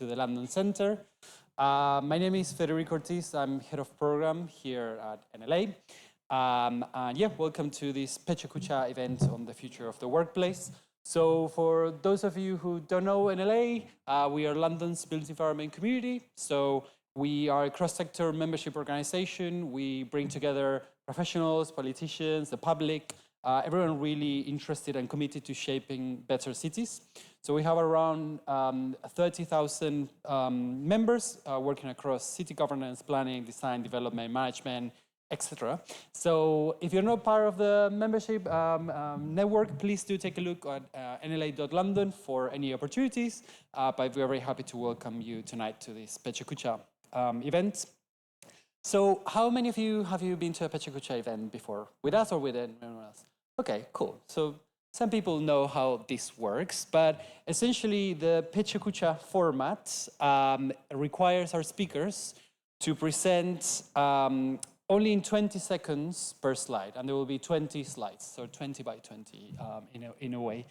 to the London Centre. My name is Federico Ortiz. I'm head of program here at NLA. And yeah, welcome to this PechaKucha event on the future of the workplace. So for those of you who don't know NLA, we are London's built environment community. So we are a cross-sector membership organization. We bring together professionals, politicians, the public, everyone really interested and committed to shaping better cities. So we have around 30,000 members working across city governance, planning, design, development, management, etc. So if you're not part of the membership network, please do take a look at nla.london for any opportunities. But we're very happy to welcome you tonight to this PechaKucha event. So how many of you have been to a PechaKucha event before? With us or with anyone else? Okay, cool. So some people know how this works, but essentially the PechaKucha format requires our speakers to present only in 20 seconds per slide, and there will be 20 slides, so 20 by 20 in a way.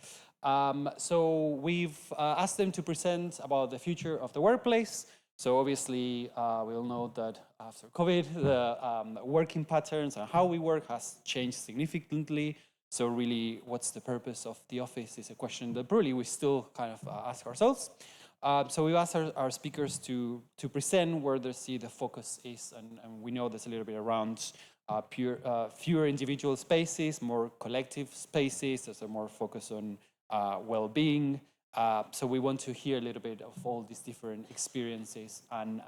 So we've asked them to present about the future of the workplace. So obviously, we all know that after COVID, the working patterns and how we work has changed significantly. So really, what's the purpose of the office is a question that probably we still kind of ask ourselves. So we've asked our speakers to present where they see the focus is, and we know there's a little bit around fewer individual spaces, more collective spaces. There's a more focus on well-being. So we want to hear a little bit of all these different experiences and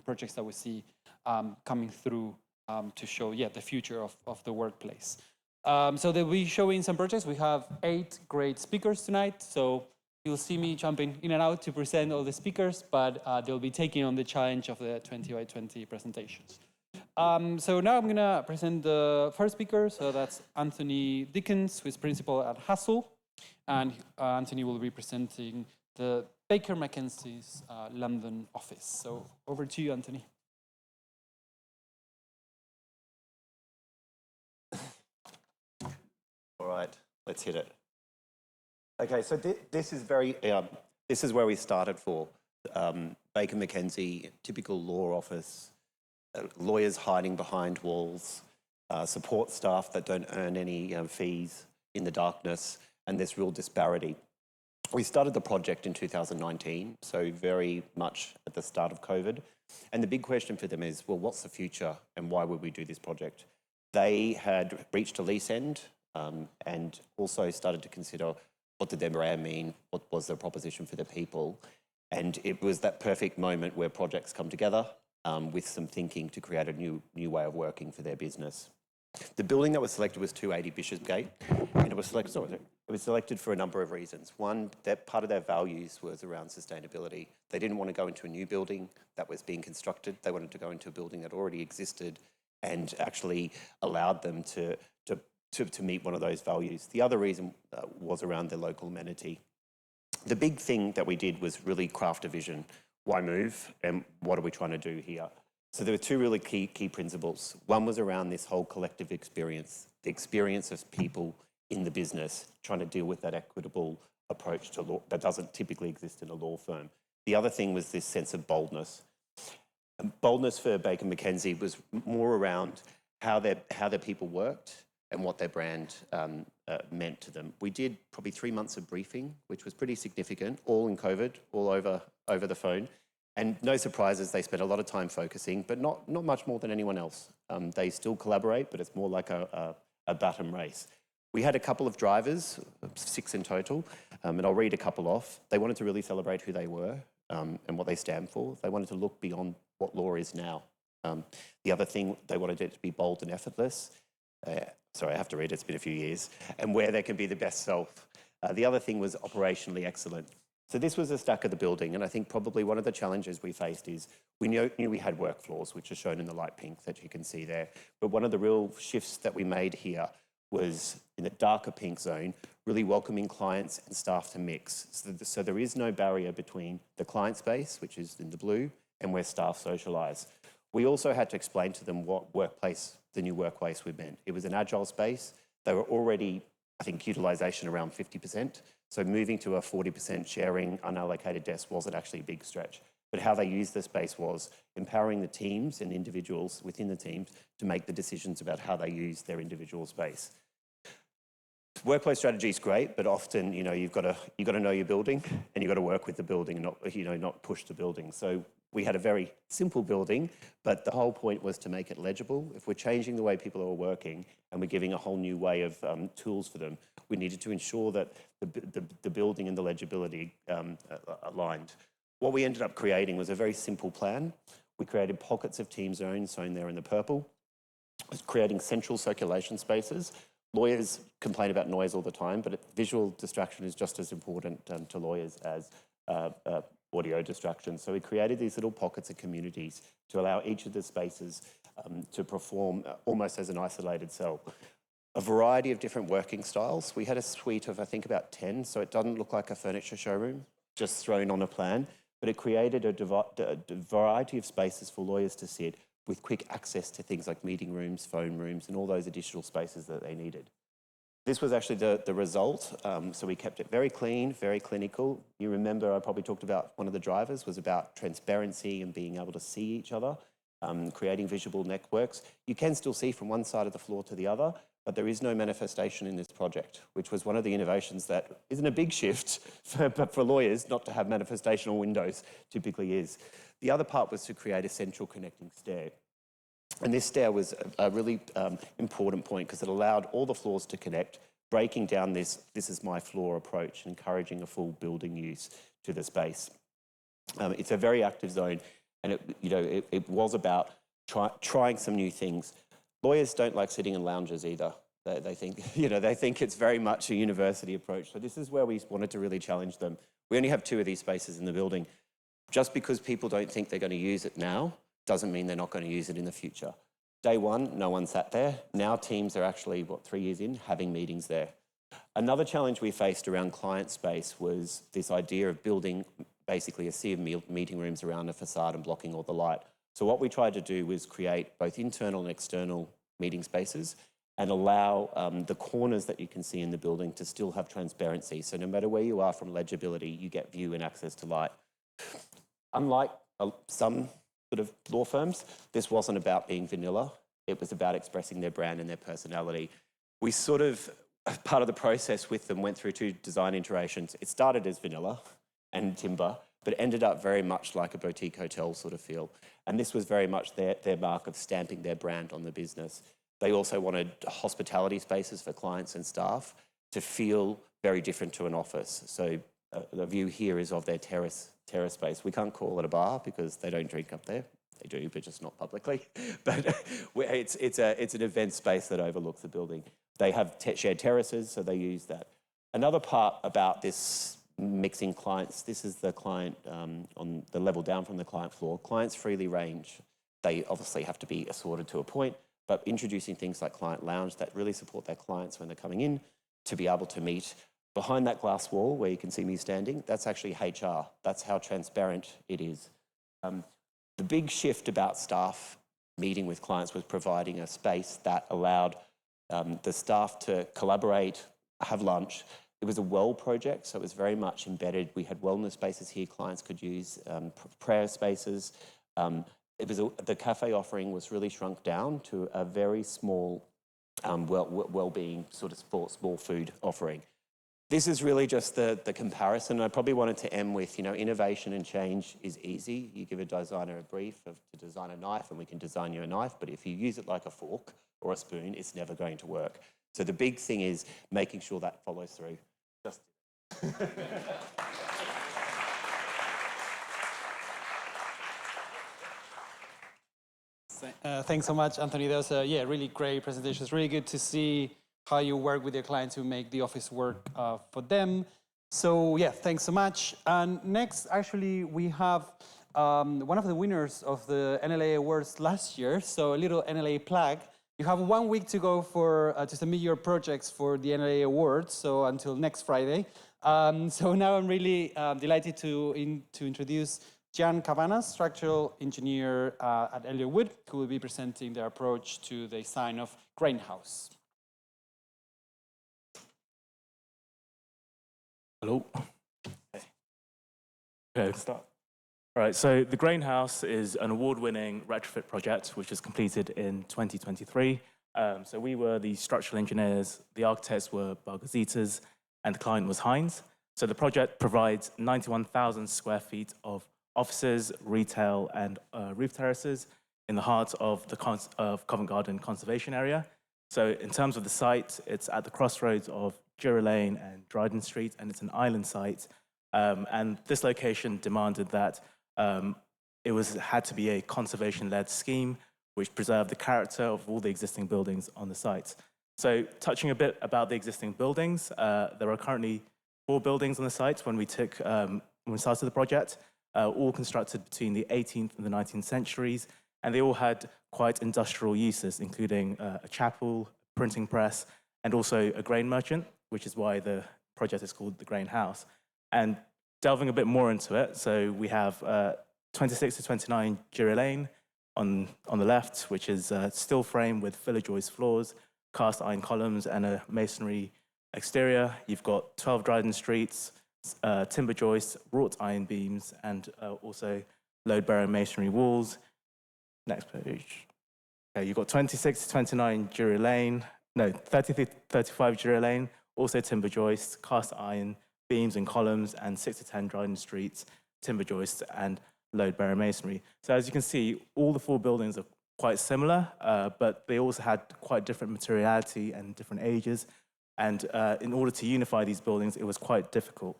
projects that we see coming through to show, the future of the workplace. So they'll be showing some projects. We have 8 great speakers tonight. So you'll see me jumping in and out to present all the speakers, but they'll be taking on the challenge of the 20 by 20 presentations. So now I'm going to present the first speaker. So that's Anthony Dickens, who is principal at Hassel. And Anthony will be presenting the Baker McKenzie's London office. So over to you, Anthony. All right, let's hit it. Okay, so this is this is where we started for Baker McKenzie, typical law office, lawyers hiding behind walls, support staff that don't earn any fees in the darkness, and this real disparity. We started the project in 2019, so very much at the start of COVID. And the big question for them is, well, what's the future and why would we do this project? They had reached a lease end and also started to consider what did their brand mean, what was their proposition for the people. And it was that perfect moment where projects come together with some thinking to create a new way of working for their business. The building that was selected was 280 Bishopsgate, and it was selected for a number of reasons. One, that part of their values was around sustainability. They didn't want to go into a new building that was being constructed. They wanted to go into a building that already existed and actually allowed them to meet one of those values. The other reason was around their local amenity. The big thing that we did was really craft a vision. Why move, and what are we trying to do here? So there were 2 really key principles. One was around this whole collective experience, the experience of people in the business, trying to deal with that equitable approach to law that doesn't typically exist in a law firm. The other thing was this sense of boldness. And boldness for Baker McKenzie was more around how their people worked and what their brand meant to them. We did probably 3 months of briefing, which was pretty significant, all in COVID, all over the phone. And no surprises, they spent a lot of time focusing, but not much more than anyone else. They still collaborate, but it's more like a baton race. We had a couple of drivers, 6 in total, and I'll read a couple off. They wanted to really celebrate who they were and what they stand for. They wanted to look beyond what law is now. The other thing, they wanted it to be bold and effortless. Sorry, I have to read it, it's been a few years. And where they can be the best self. The other thing was operationally excellent. So this was a stack of the building, and I think probably one of the challenges we faced is we knew we had work floors, which are shown in the light pink that you can see there. But one of the real shifts that we made here was in the darker pink zone, really welcoming clients and staff to mix. So there is no barrier between the client space, which is in the blue, and where staff socialise. We also had to explain to them what the new workplace would meant. It was an agile space. They were already I think, utilisation around 50%. So moving to a 40% sharing unallocated desk wasn't actually a big stretch. But how they used the space was empowering the teams and individuals within the teams to make the decisions about how they use their individual space. Workplace strategy is great, but often, you've got to know your building and you've got to work with the building, not push the building. So we had a very simple building, but the whole point was to make it legible. If we're changing the way people are working and we're giving a whole new way of tools for them, we needed to ensure that the building and the legibility aligned. What we ended up creating was a very simple plan. We created pockets of team zones, shown there in the purple, creating central circulation spaces. Lawyers complain about noise all the time, but visual distraction is just as important to lawyers as audio distraction. So we created these little pockets of communities to allow each of the spaces to perform almost as an isolated cell. A variety of different working styles. We had a suite of, I think, about 10, so it doesn't look like a furniture showroom, just thrown on a plan, but it created a variety of spaces for lawyers to sit with quick access to things like meeting rooms, phone rooms, and all those additional spaces that they needed. This was actually the result, so we kept it very clean, very clinical. You remember I probably talked about one of the drivers was about transparency and being able to see each other, creating visible networks. You can still see from one side of the floor to the other, but there is no manifestation in this project, which was one of the innovations that isn't a big shift, but for lawyers, not to have manifestational windows typically is. The other part was to create a central connecting stair. And this stair was a really important point because it allowed all the floors to connect, breaking down this is my floor approach, encouraging a full building use to the space. It's a very active zone, and it was about trying some new things. Lawyers don't like sitting in lounges either. They think, they think it's very much a university approach. So this is where we wanted to really challenge them. We only have 2 of these spaces in the building. Just because people don't think they're going to use it now doesn't mean they're not going to use it in the future. Day one, no one sat there. Now teams are actually, 3 years in, having meetings there. Another challenge we faced around client space was this idea of building basically a sea of meeting rooms around a facade and blocking all the light. So what we tried to do was create both internal and external meeting spaces and allow the corners that you can see in the building to still have transparency. So no matter where you are from legibility, you get view and access to light. Unlike some sort of law firms, this wasn't about being vanilla. It was about expressing their brand and their personality. We sort of, part of the process with them, went through 2 design iterations. It started as vanilla and timber, but ended up very much like a boutique hotel sort of feel. And this was very much their mark of stamping their brand on the business. They also wanted hospitality spaces for clients and staff to feel very different to an office. So the view here is of their terrace space. We can't call it a bar because they don't drink up there. They do, but just not publicly. But it's an event space that overlooks the building. They have shared terraces, so they use that. Another part about this mixing clients, this is the client on the level down from the client floor. Clients freely range. They obviously have to be assorted to a point, but introducing things like client lounge that really support their clients when they're coming in to be able to meet. Behind that glass wall where you can see me standing, that's actually HR. That's how transparent it is. The big shift about staff meeting with clients was providing a space that allowed the staff to collaborate, have lunch. It was a well project, so it was very much embedded. We had wellness spaces here clients could use, prayer spaces. The cafe offering was really shrunk down to a very small wellbeing sort of small food offering. This is really just the comparison. I probably wanted to end with, innovation and change is easy. You give a designer a brief to design a knife and we can design you a knife, but if you use it like a fork or a spoon, it's never going to work. So the big thing is making sure that follows through. Just Thanks so much, Anthony. That was a really great presentation. It's really good to see how you work with your clients to make the office work for them. So thanks so much. And next, actually, we have one of the winners of the NLA Awards last year. So a little NLA plug. You have 1 week to go for to submit your projects for the NLA Awards. So until next Friday. So now I'm really delighted to introduce Jan Cabanas, structural engineer at Elliott Wood, who will be presenting their approach to the design of Grain House. Hello. Okay, let's start. All right, so the Grain House is an award-winning retrofit project which was completed in 2023. So we were the structural engineers, the architects were Bargazitas, and the client was Heinz. So the project provides 91,000 square feet of offices, retail, and roof terraces in the heart of the Covent Garden Conservation Area. So in terms of the site, it's at the crossroads of Drury Lane and Dryden Street, and it's an island site. And this location demanded that had to be a conservation-led scheme which preserved the character of all the existing buildings on the site. So touching a bit about the existing buildings, there are currently 4 buildings on the site when we started the project, all constructed between the 18th and the 19th centuries, and they all had quite industrial uses, including a chapel, a printing press, and also a grain merchant, which is why the project is called the Grain House. And delving a bit more into it, so we have 26 to 29 Drury Lane on the left, which is steel frame with filler joist floors, cast iron columns, and a masonry exterior. You've got 12 Dryden Streets, timber joists, wrought iron beams, and also load-bearing masonry walls. Next page. Okay, you've got 26 to 29 Drury Lane, no, 30 to 35 Drury Lane, also timber joists, cast iron beams and columns, and 6 to 10 Dryden Streets, timber joists, and load-bearing masonry. So as you can see, all the 4 buildings are quite similar, but they also had quite different materiality and different ages. And in order to unify these buildings, it was quite difficult.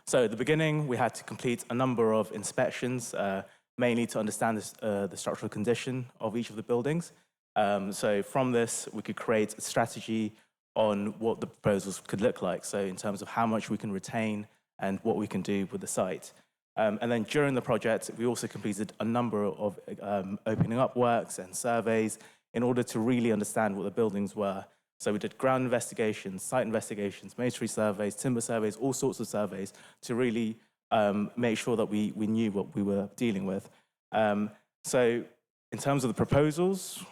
So at the beginning, we had to complete a number of inspections, mainly to understand the structural condition of each of the buildings. So from this, we could create a strategy on what the proposals could look like. So in terms of how much we can retain and what we can do with the site. And then during the project, we also completed a number of opening up works and surveys in order to really understand what the buildings were. So we did ground investigations, site investigations, masonry surveys, timber surveys, all sorts of surveys to really make sure that we knew what we were dealing with. So in terms of the proposals,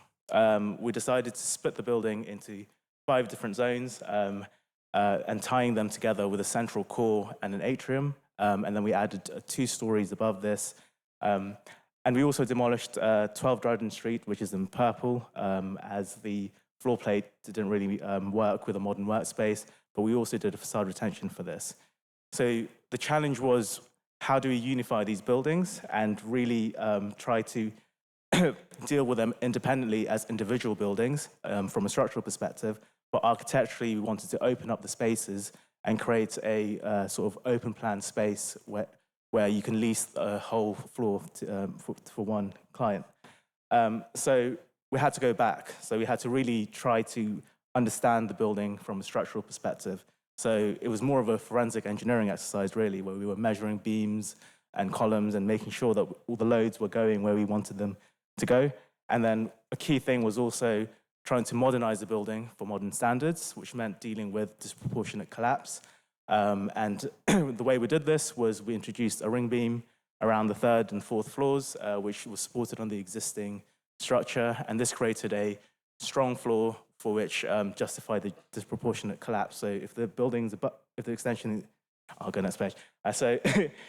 we decided to split the building into 5 different zones and tying them together with a central core and an atrium. And then we added 2 stories above this. And we also demolished 12 Dryden Street, which is in purple, as the floor plate didn't really work with a modern workspace, but we also did a facade retention for this. So the challenge was, how do we unify these buildings and really try to deal with them independently as individual buildings from a structural perspective, but architecturally we wanted to open up the spaces and create a sort of open plan space where you can lease a whole floor for one client. So we had to go back. So we had to really try to understand the building from a structural perspective. So it was more of a forensic engineering exercise, really, where we were measuring beams and columns and making sure that all the loads were going where we wanted them to go. And then a key thing was also trying to modernize the building for modern standards, which meant dealing with disproportionate collapse. And the way we did this was we introduced a ring beam around the 3rd and 4th floors, which was supported on the existing structure. And this created a strong floor for which justified the disproportionate collapse. So if the building's if the extension, I'll go next page. So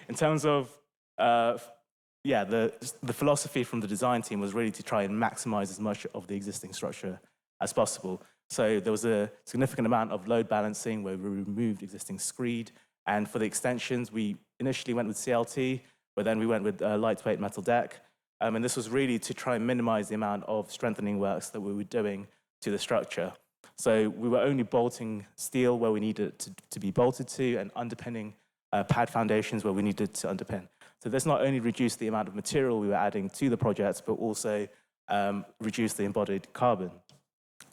in terms of, the philosophy from the design team was really to try and maximize as much of the existing structure as possible. So there was a significant amount of load balancing where we removed existing screed. And for the extensions, we initially went with CLT, but then we went with lightweight metal deck. And this was really to try and minimize the amount of strengthening works that we were doing to the structure. So we were only bolting steel where we needed it to be bolted to, and underpinning pad foundations where we needed to underpin. So this not only reduced the amount of material we were adding to the project, but also reduced the embodied carbon.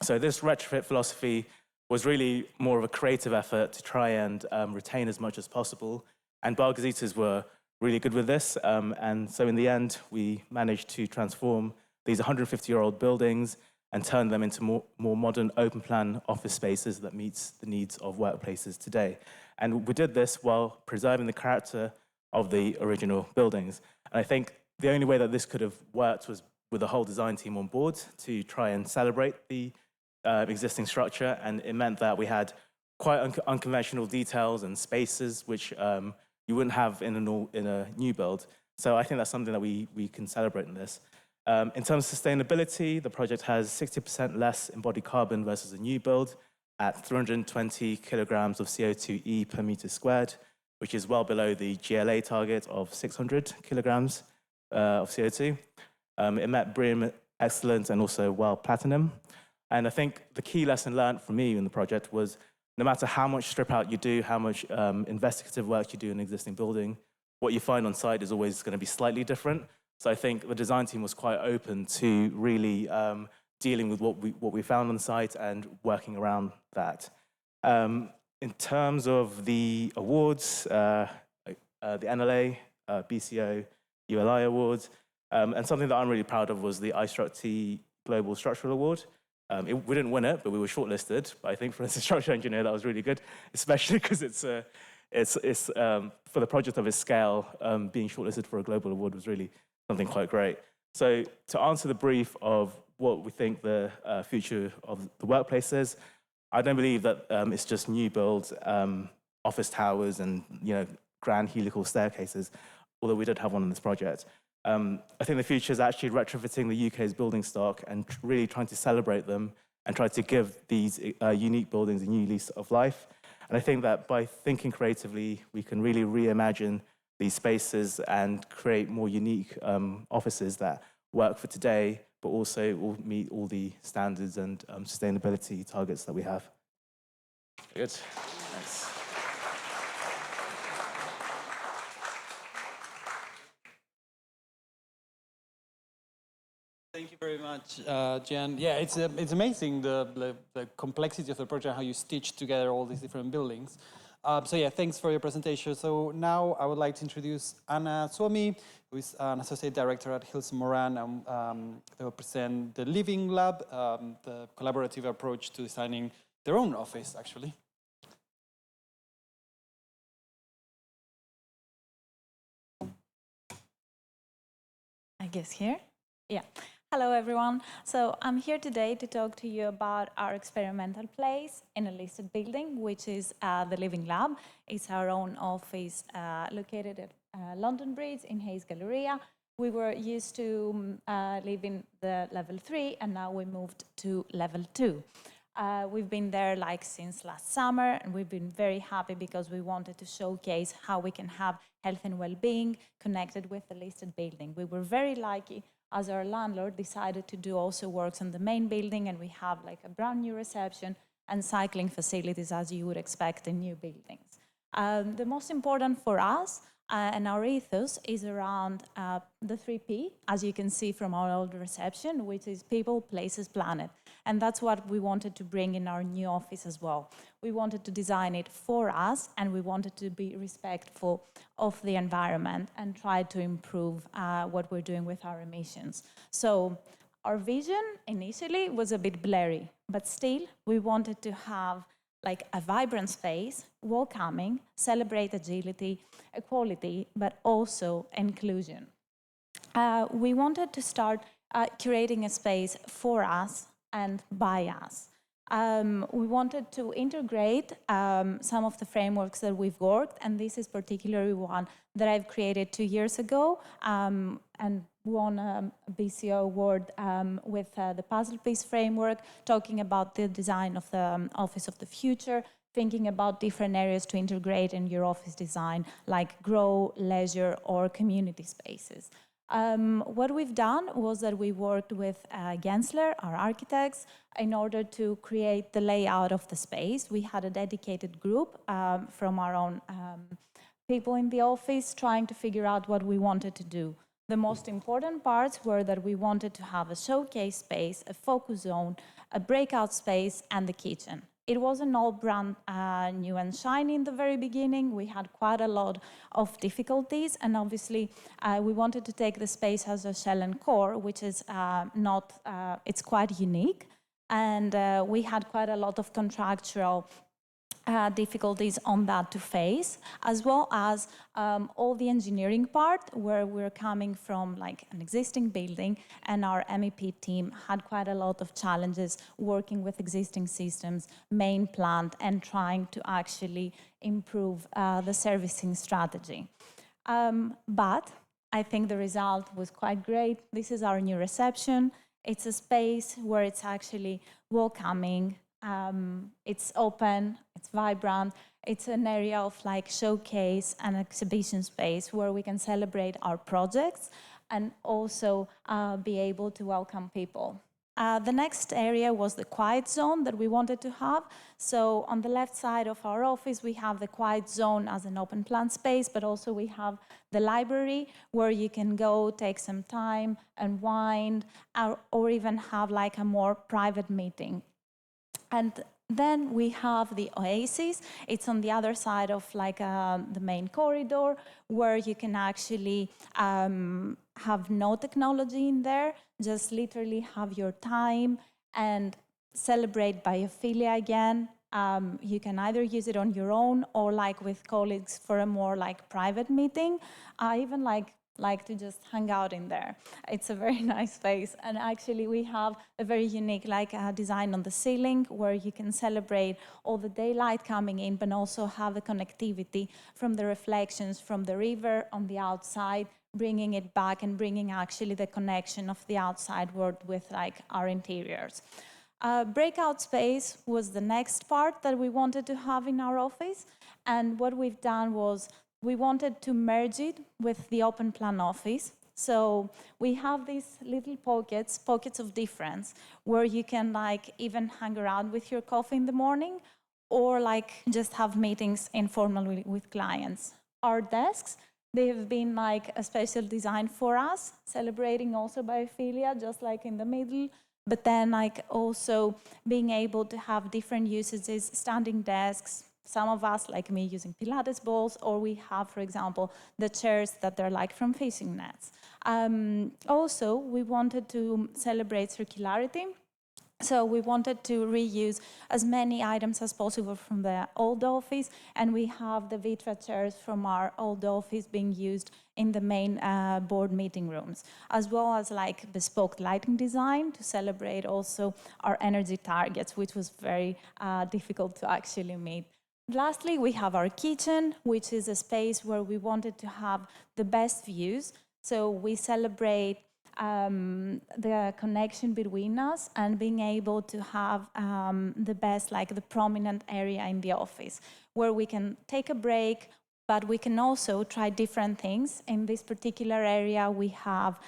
So this retrofit philosophy was really more of a creative effort to try and retain as much as possible. And Bargazitas were really good with this. And so in the end, we managed to transform these 150-year-old buildings and turn them into more modern open plan office spaces that meets the needs of workplaces today. And we did this while preserving the character of the original buildings. And I think the only way that this could have worked was with the whole design team on board to try and celebrate the existing structure. And it meant that we had quite unconventional details and spaces, which you wouldn't have in a new build. So I think that's something that we can celebrate in this. In terms of sustainability, the project has 60% less embodied carbon versus a new build at 320 kilograms of CO2e per meter squared, which is well below the GLA target of 600 kilograms of CO2. It met BREEAM Excellent and also WELL Platinum. And I think the key lesson learned from me in the project was no matter how much strip out you do, how much investigative work you do in an existing building, what you find on site is always going to be slightly different. So I think the design team was quite open to really dealing with what we found on site and working around that. In terms of the awards, the NLA, BCO, ULI awards, and something that I'm really proud of was the iStruct Global Structural Award. We didn't win it, but we were shortlisted. But I think for as a structural engineer, that was really good, especially because it's for the project of its scale, being shortlisted for a global award was really something quite great. So to answer the brief of what we think the future of the workplace is, I don't believe that it's just new builds, office towers and grand helical staircases, although we did have one in this project. I think the future is actually retrofitting the UK's building stock and really trying to celebrate them and try to give these unique buildings a new lease of life. And I think that by thinking creatively, we can really reimagine these spaces and create more unique offices that work for today, but also will meet all the standards and sustainability targets that we have. Good. Thanks. Thank you very much, Jan. Yeah, it's amazing the complexity of the project, how you stitch together all these different buildings. So yeah, thanks for your presentation. So now I would like to introduce Anna Suomi, who is an associate director at Hills Moran, and they will present the Living Lab, the collaborative approach to designing their own office, actually. I guess here. Yeah. Hello, everyone. So I'm here today to talk to you about our experimental place in a listed building, which is the Living Lab. It's our own office located at London Bridge in Hayes Galleria. We were used to live in the level 3, and now we moved to level 2. We've been there since last summer, and we've been very happy because we wanted to showcase how we can have health and well-being connected with the listed building. We were very lucky as our landlord decided to do also works on the main building, and we have a brand new reception and cycling facilities as you would expect in new buildings. The most important for us and our ethos is around the 3P, as you can see from our old reception, which is people, places, planet. And that's what we wanted to bring in our new office as well. We wanted to design it for us, and we wanted to be respectful of the environment and try to improve what we're doing with our emissions. So our vision initially was a bit blurry, but still we wanted to have a vibrant space, welcoming, celebrate agility, equality, but also inclusion. We wanted to start curating a space for us and by us. We wanted to integrate some of the frameworks that we've worked, and this is particularly one that I've created 2 years ago and won a BCO award with the puzzle piece framework, talking about the design of the office of the future, thinking about different areas to integrate in your office design, like grow, leisure, or community spaces. What we've done was that we worked with Gensler, our architects, in order to create the layout of the space. We had a dedicated group from our own people in the office trying to figure out what we wanted to do. The most important parts were that we wanted to have a showcase space, a focus zone, a breakout space, and the kitchen. It wasn't all brand new and shiny in the very beginning. We had quite a lot of difficulties, and obviously we wanted to take the space as a shell and core, which is it's quite unique. And we had quite a lot of contractual difficulties on that to face, as well as all the engineering part, where we're coming from like an existing building, and our MEP team had quite a lot of challenges working with existing systems, main plant, and trying to actually improve the servicing strategy. But I think the result was quite great. This is our new reception. It's a space where it's actually welcoming. It's open, it's vibrant. It's an area of like showcase and exhibition space where we can celebrate our projects and also be able to welcome people. The next area was the quiet zone that we wanted to have. So on the left side of our office, we have the quiet zone as an open plan space, but also we have the library where you can go take some time, unwind, or even have like a more private meeting. And then we have the oasis. It's on the other side of like the main corridor, where you can actually have no technology in there, just literally have your time and celebrate biophilia again. You can either use it on your own or like with colleagues for a more like private meeting. I even like to just hang out in there. It's a very nice space, and actually we have a very unique design on the ceiling where you can celebrate all the daylight coming in, but also have the connectivity from the reflections from the river on the outside, bringing it back and bringing actually the connection of the outside world with like our interiors. Breakout space was the next part that we wanted to have in our office, and what we've done was we wanted to merge it with the open plan office. So we have these little pockets of difference, where you can like even hang around with your coffee in the morning, or like just have meetings informally with clients. Our desks, they have been like a special design for us, celebrating also biophilia, just like in the middle, but then like also being able to have different usages, standing desks, some of us, like me, using Pilates balls, or we have, for example, the chairs that are like from fishing nets. Also, we wanted to celebrate circularity. So we wanted to reuse as many items as possible from the old office, and we have the Vitra chairs from our old office being used in the main board meeting rooms, as well as like bespoke lighting design to celebrate also our energy targets, which was very difficult to actually meet. Lastly, we have our kitchen, which is a space where we wanted to have the best views. So we celebrate the connection between us and being able to have the best, like the prominent area in the office, where we can take a break, but we can also try different things. In this particular area, we have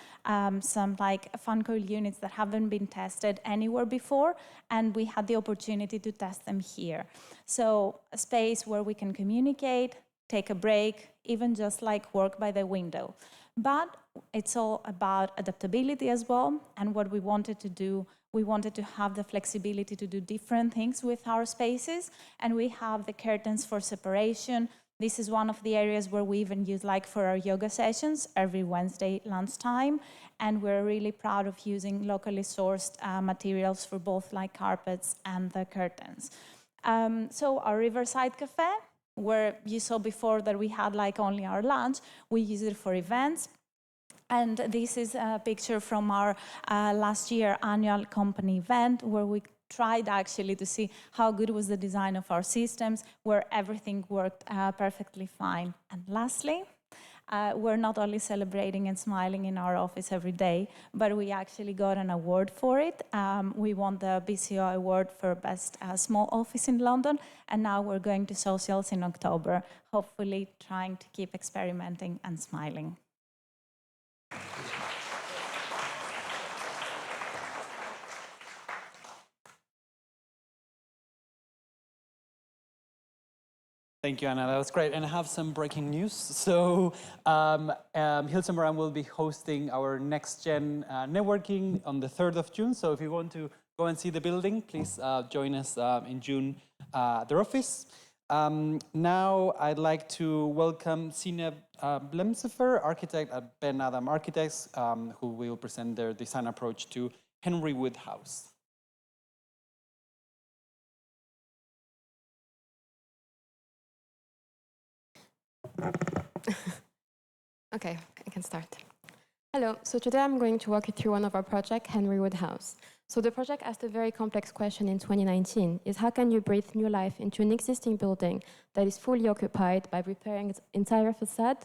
some like fan coil units that haven't been tested anywhere before, and we had the opportunity to test them here. So a space where we can communicate, take a break, even just like work by the window. But it's all about adaptability as well, and what we wanted to do, we wanted to have the flexibility to do different things with our spaces, and we have the curtains for separation. This is one of the areas where we even use like for our yoga sessions every Wednesday lunchtime, and we're really proud of using locally sourced materials for both like carpets and the curtains. So our Riverside Cafe, where you saw before that we had like only our lunch, we use it for events. And this is a picture from our last year annual company event, where we tried actually to see how good was the design of our systems, where everything worked perfectly fine. And lastly, we're not only celebrating and smiling in our office every day, but we actually got an award for it. We won the BCO award for Best Small Office in London, and now we're going to socials in October, hopefully trying to keep experimenting and smiling. Thank you, Anna. That was great. And I have some breaking news. So Hilton Moran will be hosting our Next Gen networking on the 3rd of June. So if you want to go and see the building, please join us in June at their office. Now I'd like to welcome Sina Blemsefer, architect at Ben Adam Architects, who will present their design approach to Henry Wood House. Okay, I can start. Hello, so today I'm going to walk you through one of our projects, Henry Wood House. So the project asked a very complex question in 2019, is how can you breathe new life into an existing building that is fully occupied by repairing its entire facade,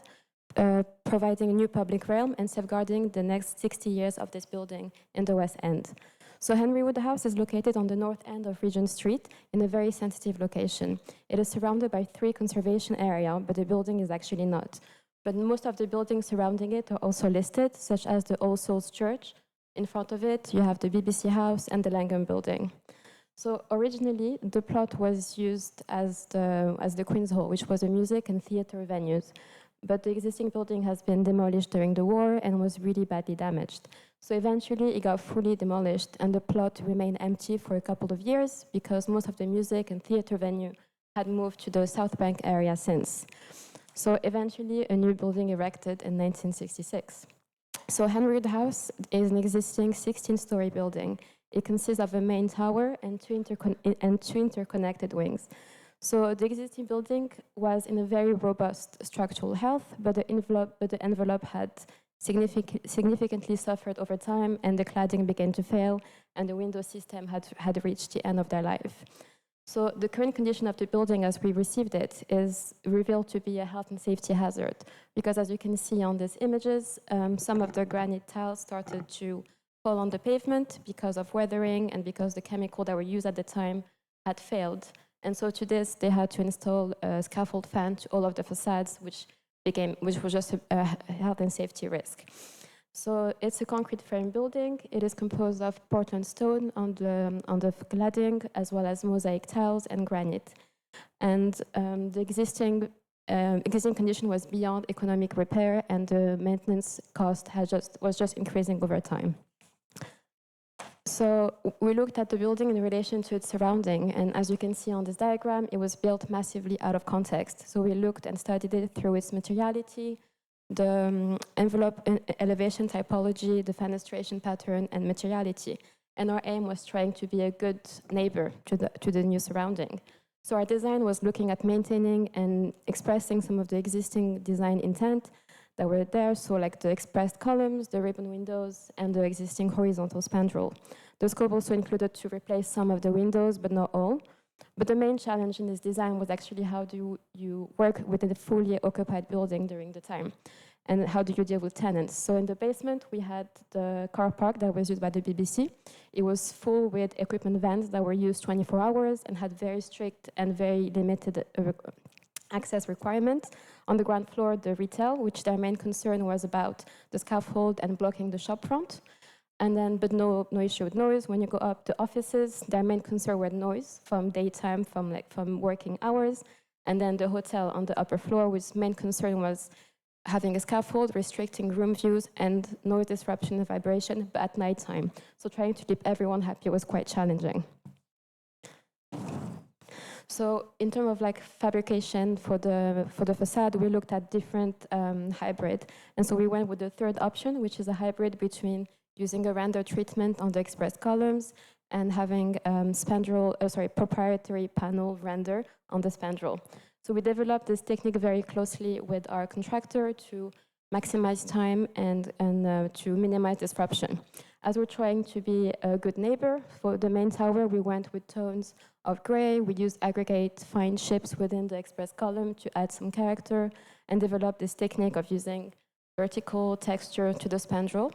providing a new public realm and safeguarding the next 60 years of this building in the West End. So Henry Wood House is located on the north end of Regent Street in a very sensitive location. It is surrounded by 3 conservation areas, but the building is actually not. But most of the buildings surrounding it are also listed, such as the All Souls Church. In front of it, you have the BBC House and the Langham Building. So originally, the plot was used as the Queen's Hall, which was a music and theater venue. But the existing building has been demolished during the war and was really badly damaged. So eventually, it got fully demolished, and the plot remained empty for a couple of years because most of the music and theater venue had moved to the South Bank area since. So eventually, a new building erected in 1966. So Henry Wood House is an existing 16-story building. It consists of a main tower and two interconnected wings. So the existing building was in a very robust structural health, but the envelope had significantly suffered over time, and the cladding began to fail, and the window system had reached the end of their life. So the current condition of the building as we received it is revealed to be a health and safety hazard, because as you can see on these images, some of the granite tiles started to fall on the pavement because of weathering and because the chemical that were used at the time had failed. And so to this, they had to install a scaffold fan to all of the facades, which was just a health and safety risk. So it's a concrete frame building. It is composed of Portland stone on the cladding, as well as mosaic tiles and granite. And the existing condition was beyond economic repair, and the maintenance cost was just increasing over time. So we looked at the building in relation to its surrounding, and as you can see on this diagram, it was built massively out of context. So we looked and studied it through its materiality, the envelope elevation typology, the fenestration pattern, and materiality. And our aim was trying to be a good neighbor to the new surrounding. So our design was looking at maintaining and expressing some of the existing design intent that were there, so like the expressed columns, the ribbon windows, and the existing horizontal spandrel. The scope also included to replace some of the windows, but not all. But the main challenge in this design was actually how do you work within a fully occupied building during the time, and how do you deal with tenants. So in the basement, we had the car park that was used by the BBC. It was full with equipment vans that were used 24 hours and had very strict and very limited access requirements. On the ground floor, the retail, which their main concern was about the scaffold and blocking the shop front. And then, but no issue with noise. When you go up to offices, their main concern were noise from daytime, from working hours. And then the hotel on the upper floor, which main concern was having a scaffold, restricting room views, and noise disruption and vibration, but at nighttime. So trying to keep everyone happy was quite challenging. So in terms of like fabrication for the facade, we looked at different hybrid. And so we went with the third option, which is a hybrid between using a render treatment on the expressed columns and having proprietary panel render on the spandrel. So we developed this technique very closely with our contractor to maximize time and to minimize disruption. As we're trying to be a good neighbor, for the main tower, we went with tones of gray. We used aggregate fine chips within the express column to add some character, and developed this technique of using vertical texture to the spandrel.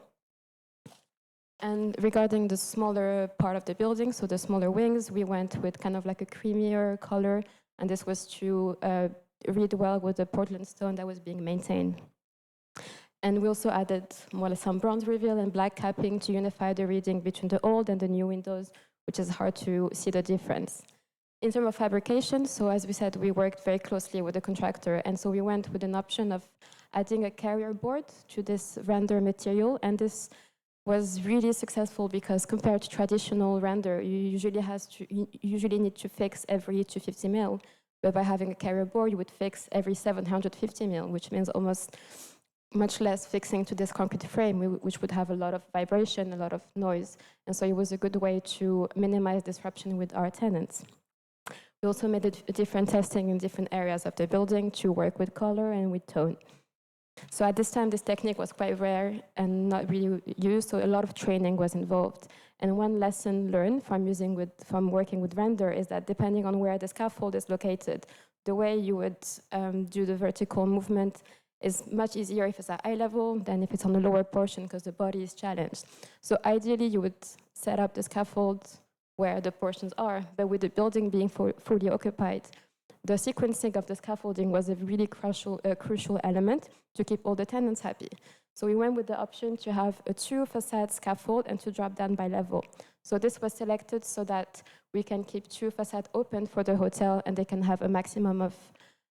And regarding the smaller part of the building, so the smaller wings, we went with kind of like a creamier color, and this was to read well with the Portland stone that was being maintained. And we also added some bronze reveal and black capping to unify the reading between the old and the new windows, which is hard to see the difference. In terms of fabrication, so as we said, we worked very closely with the contractor, and so we went with an option of adding a carrier board to this render material, and this was really successful because compared to traditional render, you usually need to fix every 250 mil, but by having a carrier board, you would fix every 750 mil, which means almost much less fixing to this concrete frame, which would have a lot of vibration, a lot of noise. And so it was a good way to minimize disruption with our tenants. We also made different testing in different areas of the building to work with color and with tone. So at this time, this technique was quite rare and not really used, so a lot of training was involved. And one lesson learned from working with render is that depending on where the scaffold is located, the way you would do the vertical movement is much easier if it's at eye level than if it's on the lower portion because the body is challenged. So ideally, you would set up the scaffold where the portions are, but with the building being fully occupied, the sequencing of the scaffolding was a really crucial element to keep all the tenants happy. So we went with the option to have a 2-facade scaffold and to drop down by level. So this was selected so that we can keep 2 facades open for the hotel and they can have a maximum of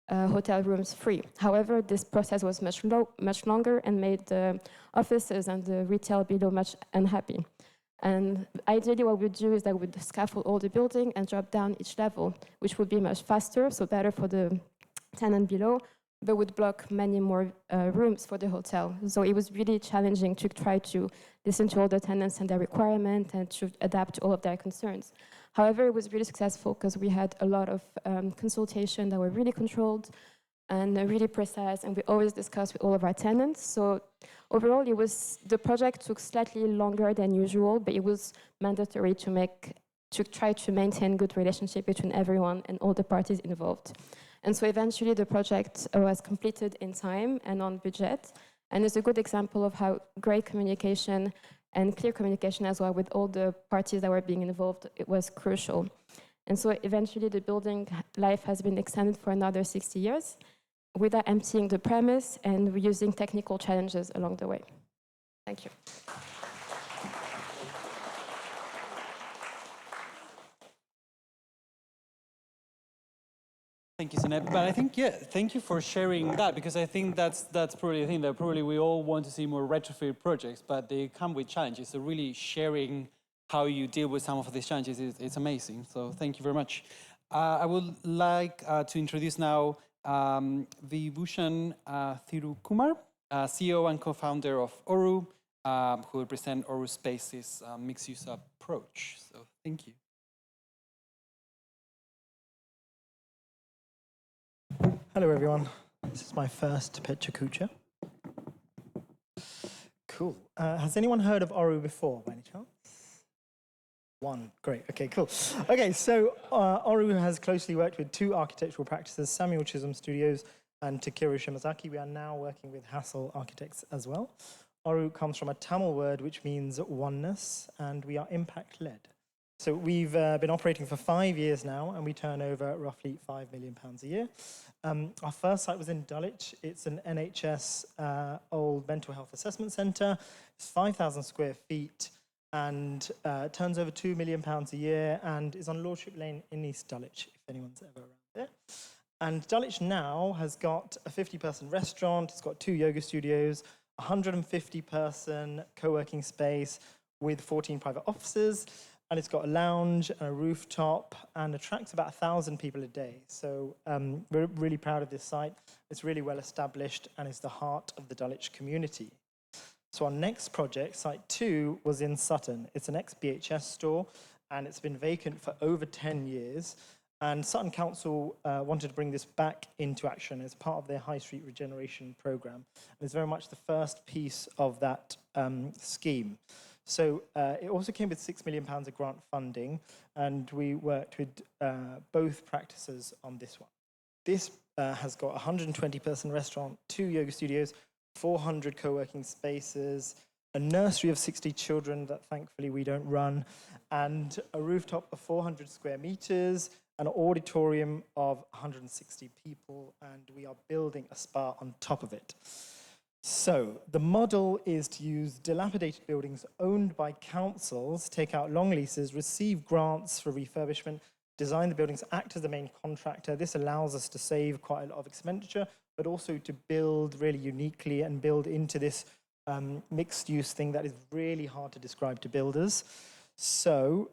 hotel rooms free. However, this process was much longer and made the offices and the retail below much unhappy. And ideally what we'd do is that we'd scaffold all the building and drop down each level, which would be much faster, so better for the tenant below, but would block many more rooms for the hotel. So it was really challenging to try to listen to all the tenants and their requirements and to adapt to all of their concerns. However, it was really successful because we had a lot of consultation that were really controlled and really precise, and we always discussed with all of our tenants. So overall, the project took slightly longer than usual, but it was mandatory to try to maintain good relationship between everyone and all the parties involved. And so eventually the project was completed in time and on budget, and it's a good example of how great communication and clear communication as well with all the parties that were being involved, it was crucial. And so eventually the building life has been extended for another 60 years without emptying the premise and using technical challenges along the way. Thank you. Thank you, Sineb. But I think, yeah, thank you for sharing that, because I think that's probably the thing that probably we all want to see more retrofit projects, but they come with challenges. So really sharing how you deal with some of these challenges is amazing. So thank you very much. I would like to introduce now Vibhushan Thirukumar, CEO and co-founder of Oru, who will present Oru Spaces' mixed-use approach. So thank you. Hello, everyone. This is my first PechaKucha. Cool. Has anyone heard of Oru before, by any chance? One. Great. Okay, cool. Okay, so Oru has closely worked with 2 architectural practices, Samuel Chisholm Studios and Takeru Shimazaki. We are now working with Hassel Architects as well. Oru comes from a Tamil word which means oneness, and we are impact-led. So we've been operating for 5 years now, and we turn over roughly £5 million a year. Our first site was in Dulwich. It's an NHS old mental health assessment centre. It's 5,000 square feet and turns over £2 million a year and is on Lordship Lane in East Dulwich, if anyone's ever around there. And Dulwich now has got a 50-person restaurant. It's got 2 yoga studios, 150-person co-working space with 14 private offices. And it's got a lounge and a rooftop and attracts about 1,000 people a day. So we're really proud of this site. It's really well established and is the heart of the Dulwich community. So our next project, Site 2, was in Sutton. It's an ex-BHS store and it's been vacant for over 10 years. And Sutton Council wanted to bring this back into action as part of their High Street Regeneration Programme. And it's very much the first piece of that scheme. So it also came with £6 million of grant funding, and we worked with both practices on this one. This has got a 120-person restaurant, 2 yoga studios, 400 co-working spaces, a nursery of 60 children that thankfully we don't run, and a rooftop of 400 square meters, an auditorium of 160 people, and we are building a spa on top of it. So the model is to use dilapidated buildings owned by councils, take out long leases, receive grants for refurbishment, design the buildings, act as the main contractor. This allows us to save quite a lot of expenditure, but also to build really uniquely and build into this mixed-use thing that is really hard to describe to builders. So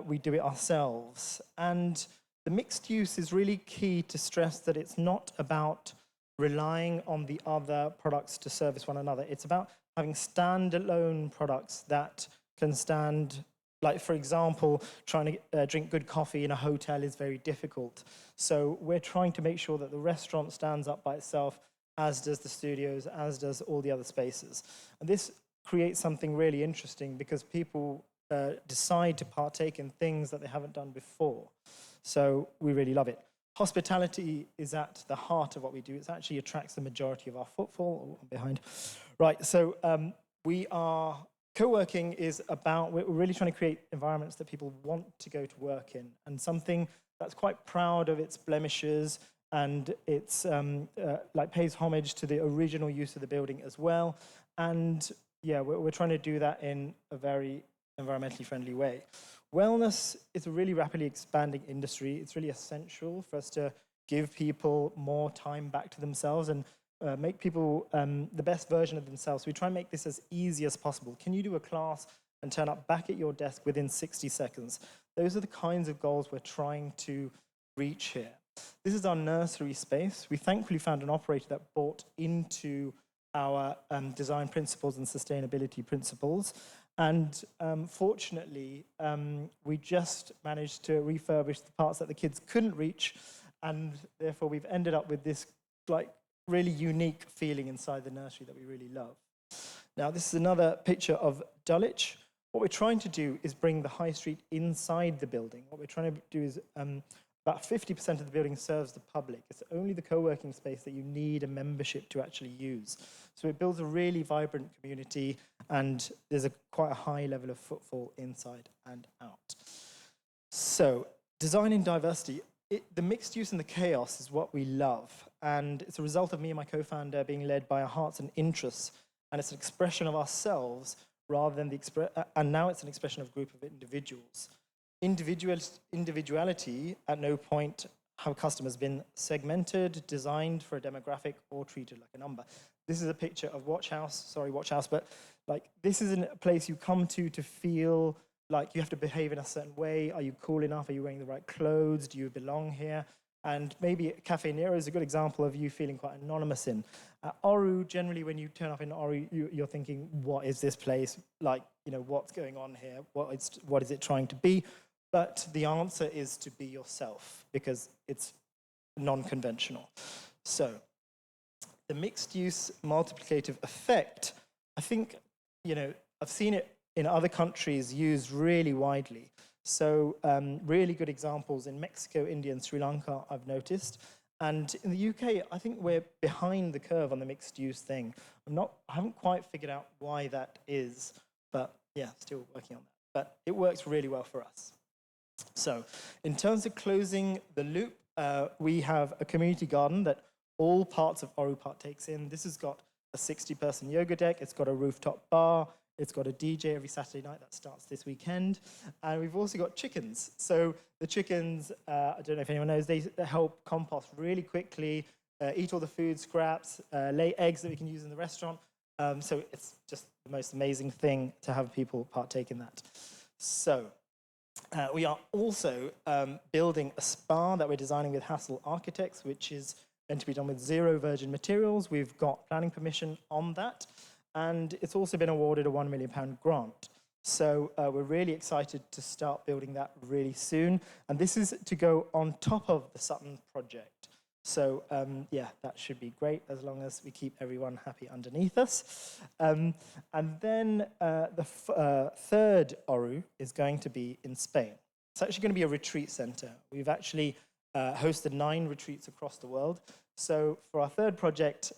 we do it ourselves. And the mixed use is really key to stress that it's not about relying on the other products to service one another. It's about having standalone products that can stand Like, for example, trying to drink good coffee in a hotel is very difficult. So we're trying to make sure that the restaurant stands up by itself, as does the studios, as does all the other spaces. And this creates something really interesting because people decide to partake in things that they haven't done before. So we really love it. Hospitality is at the heart of what we do. It actually attracts the majority of our footfall. Behind. Right, so co-working is about, we're really trying to create environments that people want to go to work in, and something that's quite proud of its blemishes, and it's like pays homage to the original use of the building as well. And yeah, we're trying to do that in a very environmentally friendly way. Wellness is a really rapidly expanding industry. It's really essential for us to give people more time back to themselves and make people the best version of themselves. We try and make this as easy as possible. Can you do a class and turn up back at your desk within 60 seconds? Those are the kinds of goals we're trying to reach here. This is our nursery space. We thankfully found an operator that bought into our design principles and sustainability principles. And fortunately, we just managed to refurbish the parts that the kids couldn't reach. And therefore, we've ended up with this like really unique feeling inside the nursery that we really love. Now, this is another picture of Dulwich. What we're trying to do is bring the high street inside the building. What we're trying to do is about 50% of the building serves the public. It's only the co-working space that you need a membership to actually use. So it builds a really vibrant community, and there's quite a high level of footfall inside and out. So designing diversity, the mixed use and the chaos is what we love. And it's a result of me and my co-founder being led by our hearts and interests. And it's an expression of ourselves rather than and now it's an expression of a group of individuals. Individuality at no point have customers been segmented, designed for a demographic, or treated like a number. This is a picture of Watch House, but like this is a place you come to feel like you have to behave in a certain way. Are you cool enough? Are you wearing the right clothes? Do you belong here? And maybe Cafe Nero is a good example of you feeling quite anonymous in. Oru, generally when you turn up in Oru, you're thinking, what is this place? Like, you know, what's going on here? What is it trying to be? But the answer is to be yourself, because it's non-conventional. So the mixed-use multiplicative effect, I think, you know, I've seen it in other countries used really widely. So really good examples in Mexico, India, and Sri Lanka, I've noticed. And in the UK, I think we're behind the curve on the mixed-use thing. I haven't quite figured out why that is, but yeah, still working on that. But it works really well for us. So in terms of closing the loop, we have a community garden that all parts of Oru partakes in. This has got a 60-person yoga deck. It's got a rooftop bar. It's got a DJ every Saturday night that starts this weekend. And we've also got chickens. So the chickens, I don't know if anyone knows, they help compost really quickly, eat all the food scraps, lay eggs that we can use in the restaurant. So it's just the most amazing thing to have people partake in that. So we are also building a spa that we're designing with Hassel Architects, which is meant to be done with zero virgin materials. We've got planning permission on that. And it's also been awarded a £1 million grant. So we're really excited to start building that really soon. And this is to go on top of the Sutton project. So yeah, that should be great as long as we keep everyone happy underneath us. And then the third Oru is going to be in Spain. It's actually going to be a retreat center. We've actually hosted 9 retreats across the world. So for our third project,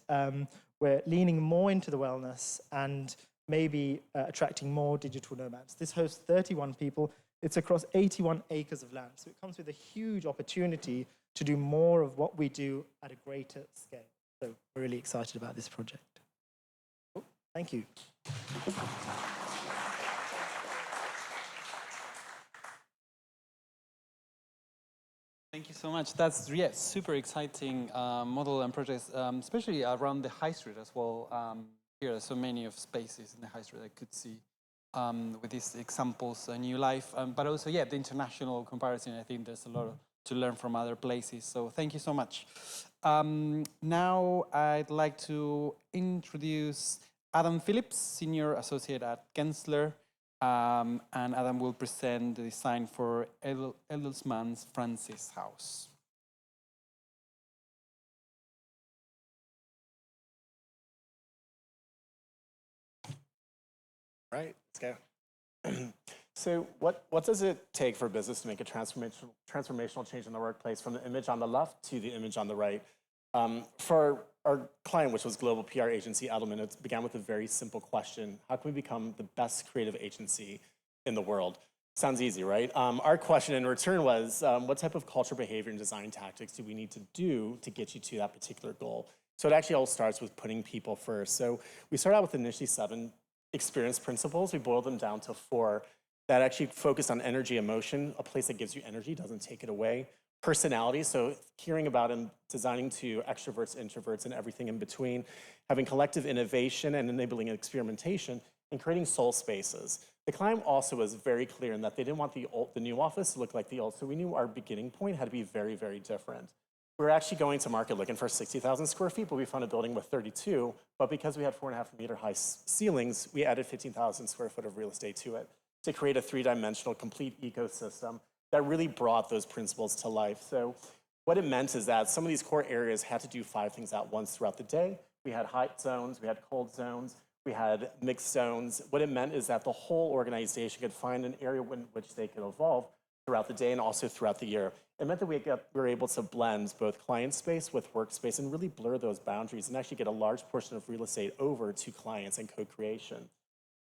we're leaning more into the wellness and maybe attracting more digital nomads. This hosts 31 people. It's across 81 acres of land. So it comes with a huge opportunity to do more of what we do at a greater scale. So we're really excited about this project. Oh, thank you. Thank you so much. That's super exciting model and projects, especially around the high street as well. Here are so many of spaces in the high street I could see with these examples, a new life, but also, the international comparison. I think there's a lot to learn from other places. So thank you so much. Now I'd like to introduce Adam Phillips, Senior Associate at Gensler. And Adam will present the design for Edelsman's Francis House. Right, let's go. So what does it take for business to make a transformational change in the workplace from the image on the left to the image on the right? For our client, which was global PR agency Edelman, it began with a very simple question. How can we become the best creative agency in the world? Sounds easy, right? Our question in return was, what type of culture, behavior, and design tactics do we need to do to get you to that particular goal? So it actually all starts with putting people first. So we started out with initially 7 experience principles. We boiled them down to 4 that actually focus on energy, emotion, a place that gives you energy, doesn't take it away. Personality, so hearing about and designing to extroverts, introverts, and everything in between. Having collective innovation and enabling experimentation, and creating soul spaces. The client also was very clear in that they didn't want the new office to look like the old, so we knew our beginning point had to be very, very different. We were actually going to market looking for 60,000 square feet, but we found a building with 32, but because we had 4.5-meter high ceilings, we added 15,000 square foot of real estate to it to create a 3-dimensional complete ecosystem that really brought those principles to life. So what it meant is that some of these core areas had to do 5 things at once throughout the day. We had hot zones, we had cold zones, we had mixed zones. What it meant is that the whole organization could find an area in which they could evolve throughout the day and also throughout the year. It meant that we were able to blend both client space with workspace and really blur those boundaries and actually get a large portion of real estate over to clients and co-creation.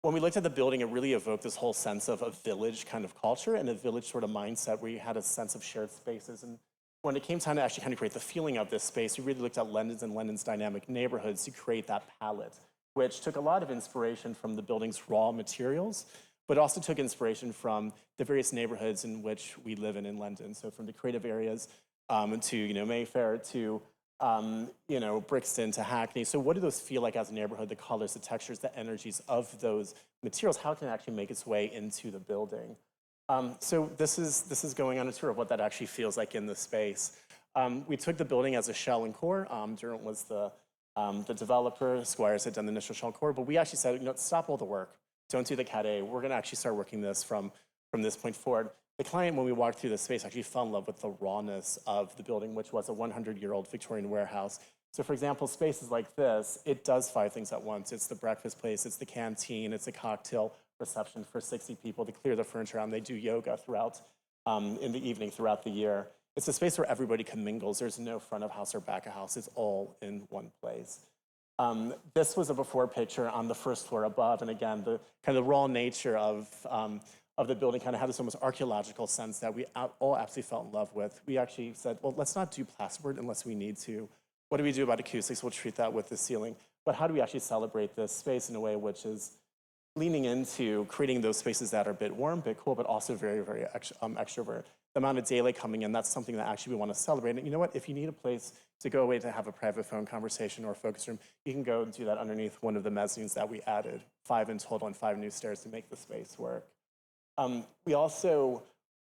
When we looked at the building, it really evoked this whole sense of a village kind of culture and a village sort of mindset where you had a sense of shared spaces. And when it came time to actually kind of create the feeling of this space, we really looked at London's and London's dynamic neighborhoods to create that palette, which took a lot of inspiration from the building's raw materials, but also took inspiration from the various neighborhoods in which we live in London. So from the creative areas to Mayfair to Brixton to Hackney. So what do those feel like as a neighborhood, the colors, the textures, the energies of those materials? How can it actually make its way into the building? So this is going on a tour of what that actually feels like in the space. We took the building as a shell and core. Durant was the developer. Squires had done the initial shell core, but we actually said, stop all the work. Don't do the Cat A. We're going to actually start working this from this point forward. The client, when we walked through the space, actually fell in love with the rawness of the building, which was a 100-year-old Victorian warehouse. So for example, spaces like this, it does 5 things at once. It's the breakfast place, it's the canteen, it's a cocktail reception for 60 people to clear the furniture out, and they do yoga throughout, in the evening throughout the year. It's a space where everybody commingles. There's no front of house or back of house. It's all in one place. This was a before picture on the first floor above, and again, the kind of raw nature of the building kind of had this almost archaeological sense that we all absolutely fell in love with. We actually said, well, let's not do plasterboard unless we need to. What do we do about acoustics? We'll treat that with the ceiling. But how do we actually celebrate this space in a way which is leaning into creating those spaces that are a bit warm, a bit cool, but also very, very extrovert? The amount of daylight coming in, that's something that actually we want to celebrate. And you know what? If you need a place to go away to have a private phone conversation or a focus room, you can go and do that underneath one of the mezzanines that we added, 5 in total and 5 new stairs to make the space work. We also,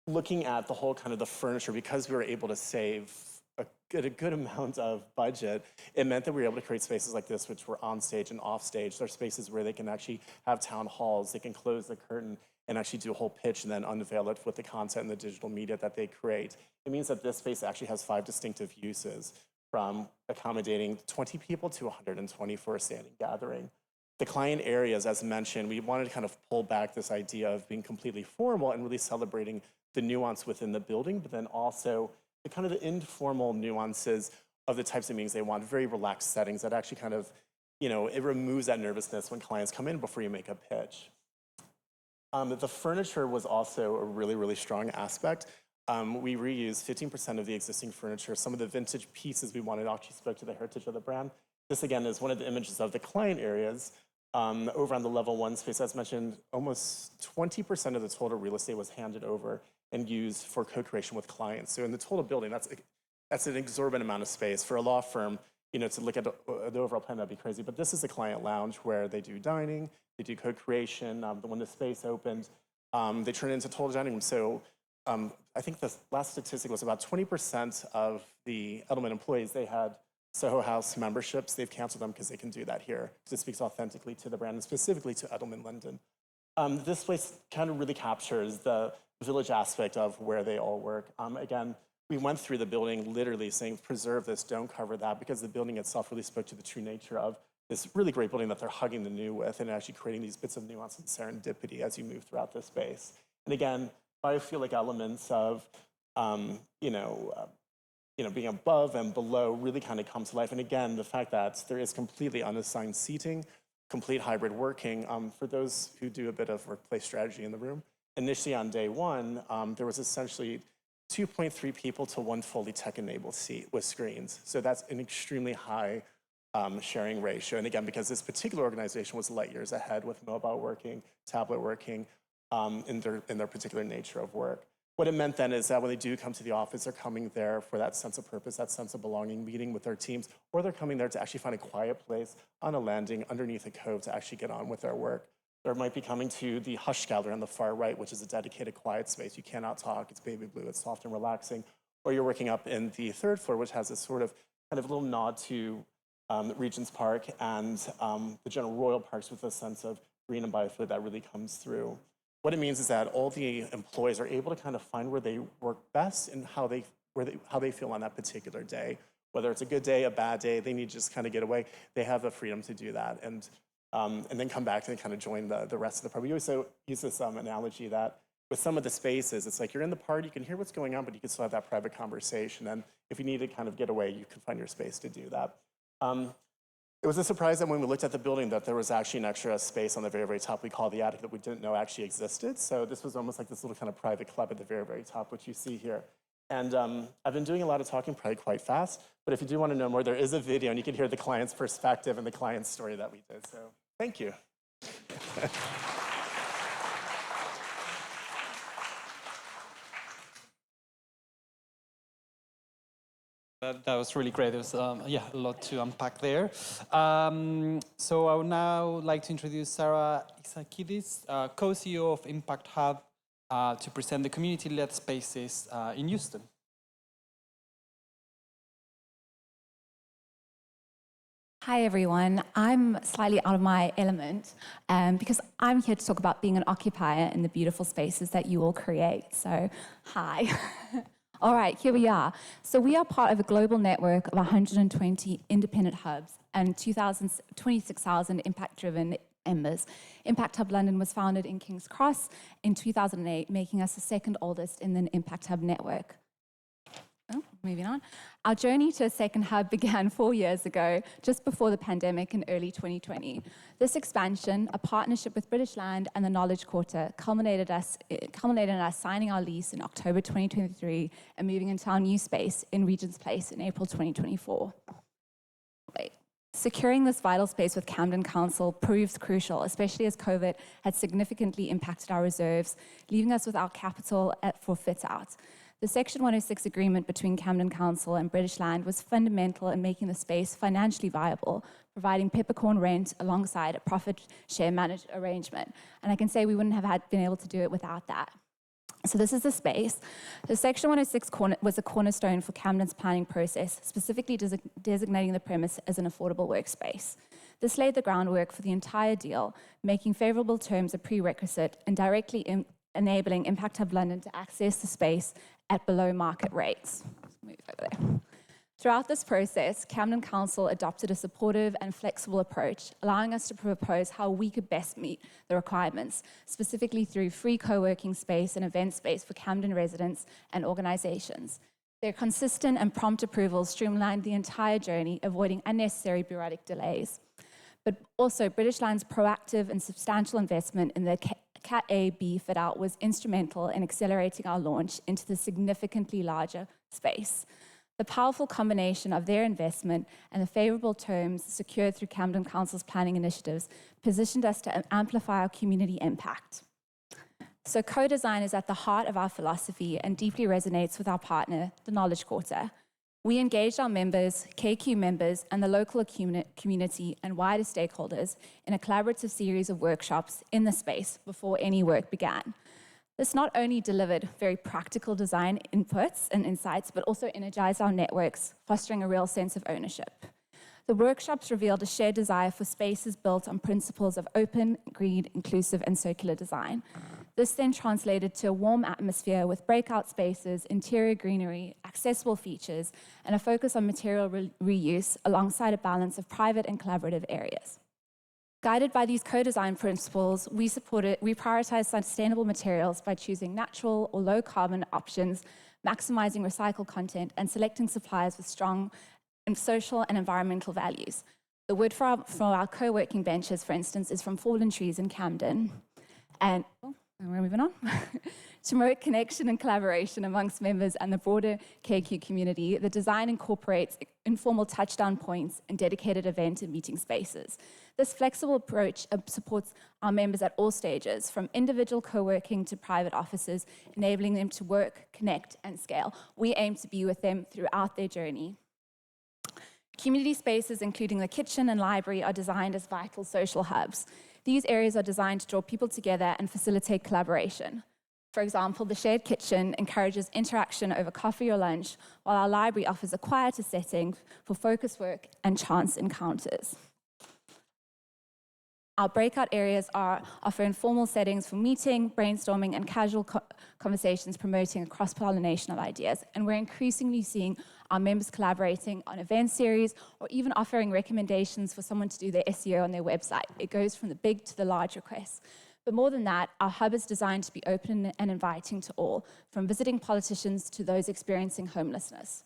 looking at the whole kind of the furniture, because we were able to save a good amount of budget, it meant that we were able to create spaces like this, which were on stage and off stage. They're spaces where they can actually have town halls, they can close the curtain and actually do a whole pitch and then unveil it with the content and the digital media that they create. It means that this space actually has 5 distinctive uses, from accommodating 20 people to 120 for a standing gathering. The client areas, as mentioned, we wanted to kind of pull back this idea of being completely formal and really celebrating the nuance within the building, but then also the kind of the informal nuances of the types of meetings they want, very relaxed settings that actually kind of, it removes that nervousness when clients come in before you make a pitch. The furniture was also a really, really strong aspect. We reused 15% of the existing furniture. Some of the vintage pieces we wanted actually spoke to the heritage of the brand. This, again, is one of the images of the client areas. Over on the level 1 space, as mentioned, almost 20% of the total real estate was handed over and used for co-creation with clients. So in the total building, that's an exorbitant amount of space. For a law firm, to look at the overall plan, that'd be crazy. But this is the client lounge where they do dining, they do co-creation. When the space opened, they turned it into total dining room. So I think the last statistic was about 20% of the Edelman employees, they had Soho House memberships. They've canceled them because they can do that here, because it speaks authentically to the brand and specifically to Edelman London. This place kind of really captures the village aspect of where they all work. Again, we went through the building literally saying, preserve this, don't cover that, because the building itself really spoke to the true nature of this really great building that they're hugging the new with and actually creating these bits of nuance and serendipity as you move throughout the space. And again, biophilic elements of, being above and below really kind of come to life. And again, the fact that there is completely unassigned seating, complete hybrid working. For those who do a bit of workplace strategy in the room, initially on day one, there was essentially 2.3 people to one fully tech-enabled seat with screens. So that's an extremely high sharing ratio. And again, because this particular organization was light years ahead with mobile working, tablet working, in their particular nature of work. What it meant then is that when they do come to the office, they're coming there for that sense of purpose, that sense of belonging, meeting with their teams, or they're coming there to actually find a quiet place on a landing underneath a cove to actually get on with their work. They might be coming to the Hush Gallery on the far right, which is a dedicated quiet space. You cannot talk, it's baby blue, it's soft and relaxing. Or you're working up in the third floor, which has this sort of kind of little nod to Regent's Park and the general Royal Parks with a sense of green and biofluid that really comes through. What it means is that all the employees are able to kind of find where they work best and how they feel on that particular day. Whether it's a good day, a bad day, they need to just kind of get away. They have the freedom to do that and then come back and kind of join the rest of the party. We also use this analogy that with some of the spaces, it's like you're in the party, you can hear what's going on, but you can still have that private conversation. And if you need to kind of get away, you can find your space to do that. It was a surprise that when we looked at the building that there was actually an extra space on the very, very top we call the attic that we didn't know actually existed. So this was almost like this little kind of private club at the very, very top, which you see here. And I've been doing a lot of talking, probably quite fast, but if you do want to know more, there is a video and you can hear the client's perspective and the client's story that we did. So thank you. That was really great. There was a lot to unpack there. So I would now like to introduce Sarah Isakidis, co-CEO of Impact Hub, to present the community-led spaces in Houston. Hi everyone, I'm slightly out of my element because I'm here to talk about being an occupier in the beautiful spaces that you all create. So, hi. All right, here we are. So we are part of a global network of 120 independent hubs and 26,000 impact-driven members. Impact Hub London was founded in King's Cross in 2008, making us the second oldest in the Impact Hub network. Oh, moving on. Our journey to a second hub began 4 years ago, just before the pandemic in early 2020. This expansion, a partnership with British Land and the Knowledge Quarter, culminated in us signing our lease in October 2023 and moving into our new space in Regent's Place in April 2024. Securing this vital space with Camden Council proves crucial, especially as COVID had significantly impacted our reserves, leaving us without capital for fit-out. The Section 106 agreement between Camden Council and British Land was fundamental in making the space financially viable, providing peppercorn rent alongside a profit share managed arrangement. And I can say we wouldn't have been able to do it without that. So this is the space. The Section 106 was a cornerstone for Camden's planning process, specifically designating the premise as an affordable workspace. This laid the groundwork for the entire deal, making favourable terms a prerequisite and directly enabling Impact Hub London to access the space at below market rates. Move over there. Throughout this process, Camden Council adopted a supportive and flexible approach, allowing us to propose how we could best meet the requirements, specifically through free co-working space and event space for Camden residents and organisations. Their consistent and prompt approvals streamlined the entire journey, avoiding unnecessary bureaucratic delays. But also, British Land's proactive and substantial investment in the Cat A-B fit-out was instrumental in accelerating our launch into the significantly larger space. The powerful combination of their investment and the favourable terms secured through Camden Council's planning initiatives positioned us to amplify our community impact. So co-design is at the heart of our philosophy and deeply resonates with our partner, the Knowledge Quarter. We engaged our members, KQ members, and the local community and wider stakeholders in a collaborative series of workshops in the space before any work began. This not only delivered very practical design inputs and insights, but also energized our networks, fostering a real sense of ownership. The workshops revealed a shared desire for spaces built on principles of open, green, inclusive, and circular design. This then translated to a warm atmosphere with breakout spaces, interior greenery, accessible features, and a focus on material reuse alongside a balance of private and collaborative areas. Guided by these co-design principles, we prioritized sustainable materials by choosing natural or low-carbon options, maximizing recycled content, and selecting suppliers with strong social and environmental values. The wood for our co-working benches, for instance, is from fallen trees in Camden. And we're moving on. To promote connection and collaboration amongst members and the broader KQ community, the design incorporates informal touchdown points and dedicated event and meeting spaces. This flexible approach supports our members at all stages, from individual co-working to private offices, enabling them to work, connect, and scale. We aim to be with them throughout their journey. Community spaces, including the kitchen and library, are designed as vital social hubs. These areas are designed to draw people together and facilitate collaboration. For example, the shared kitchen encourages interaction over coffee or lunch, while our library offers a quieter setting for focused work and chance encounters. Our breakout areas offer informal settings for meeting, brainstorming, and casual conversations, promoting a cross-pollination of ideas. And we're increasingly seeing our members collaborating on event series or even offering recommendations for someone to do their SEO on their website. It goes from the big to the large requests. But more than that, our hub is designed to be open and inviting to all, from visiting politicians to those experiencing homelessness.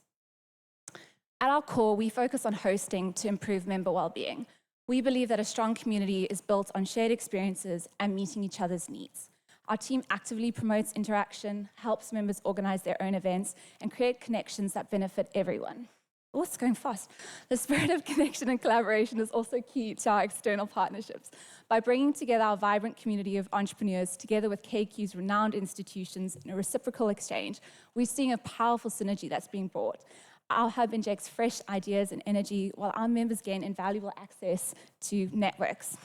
At our core, we focus on hosting to improve member well-being. We believe that a strong community is built on shared experiences and meeting each other's needs. Our team actively promotes interaction, helps members organize their own events, and create connections that benefit everyone. Oh, it's going fast. The spirit of connection and collaboration is also key to our external partnerships. By bringing together our vibrant community of entrepreneurs together with KQ's renowned institutions in a reciprocal exchange, we're seeing a powerful synergy that's being brought. Our hub injects fresh ideas and energy, while our members gain invaluable access to networks.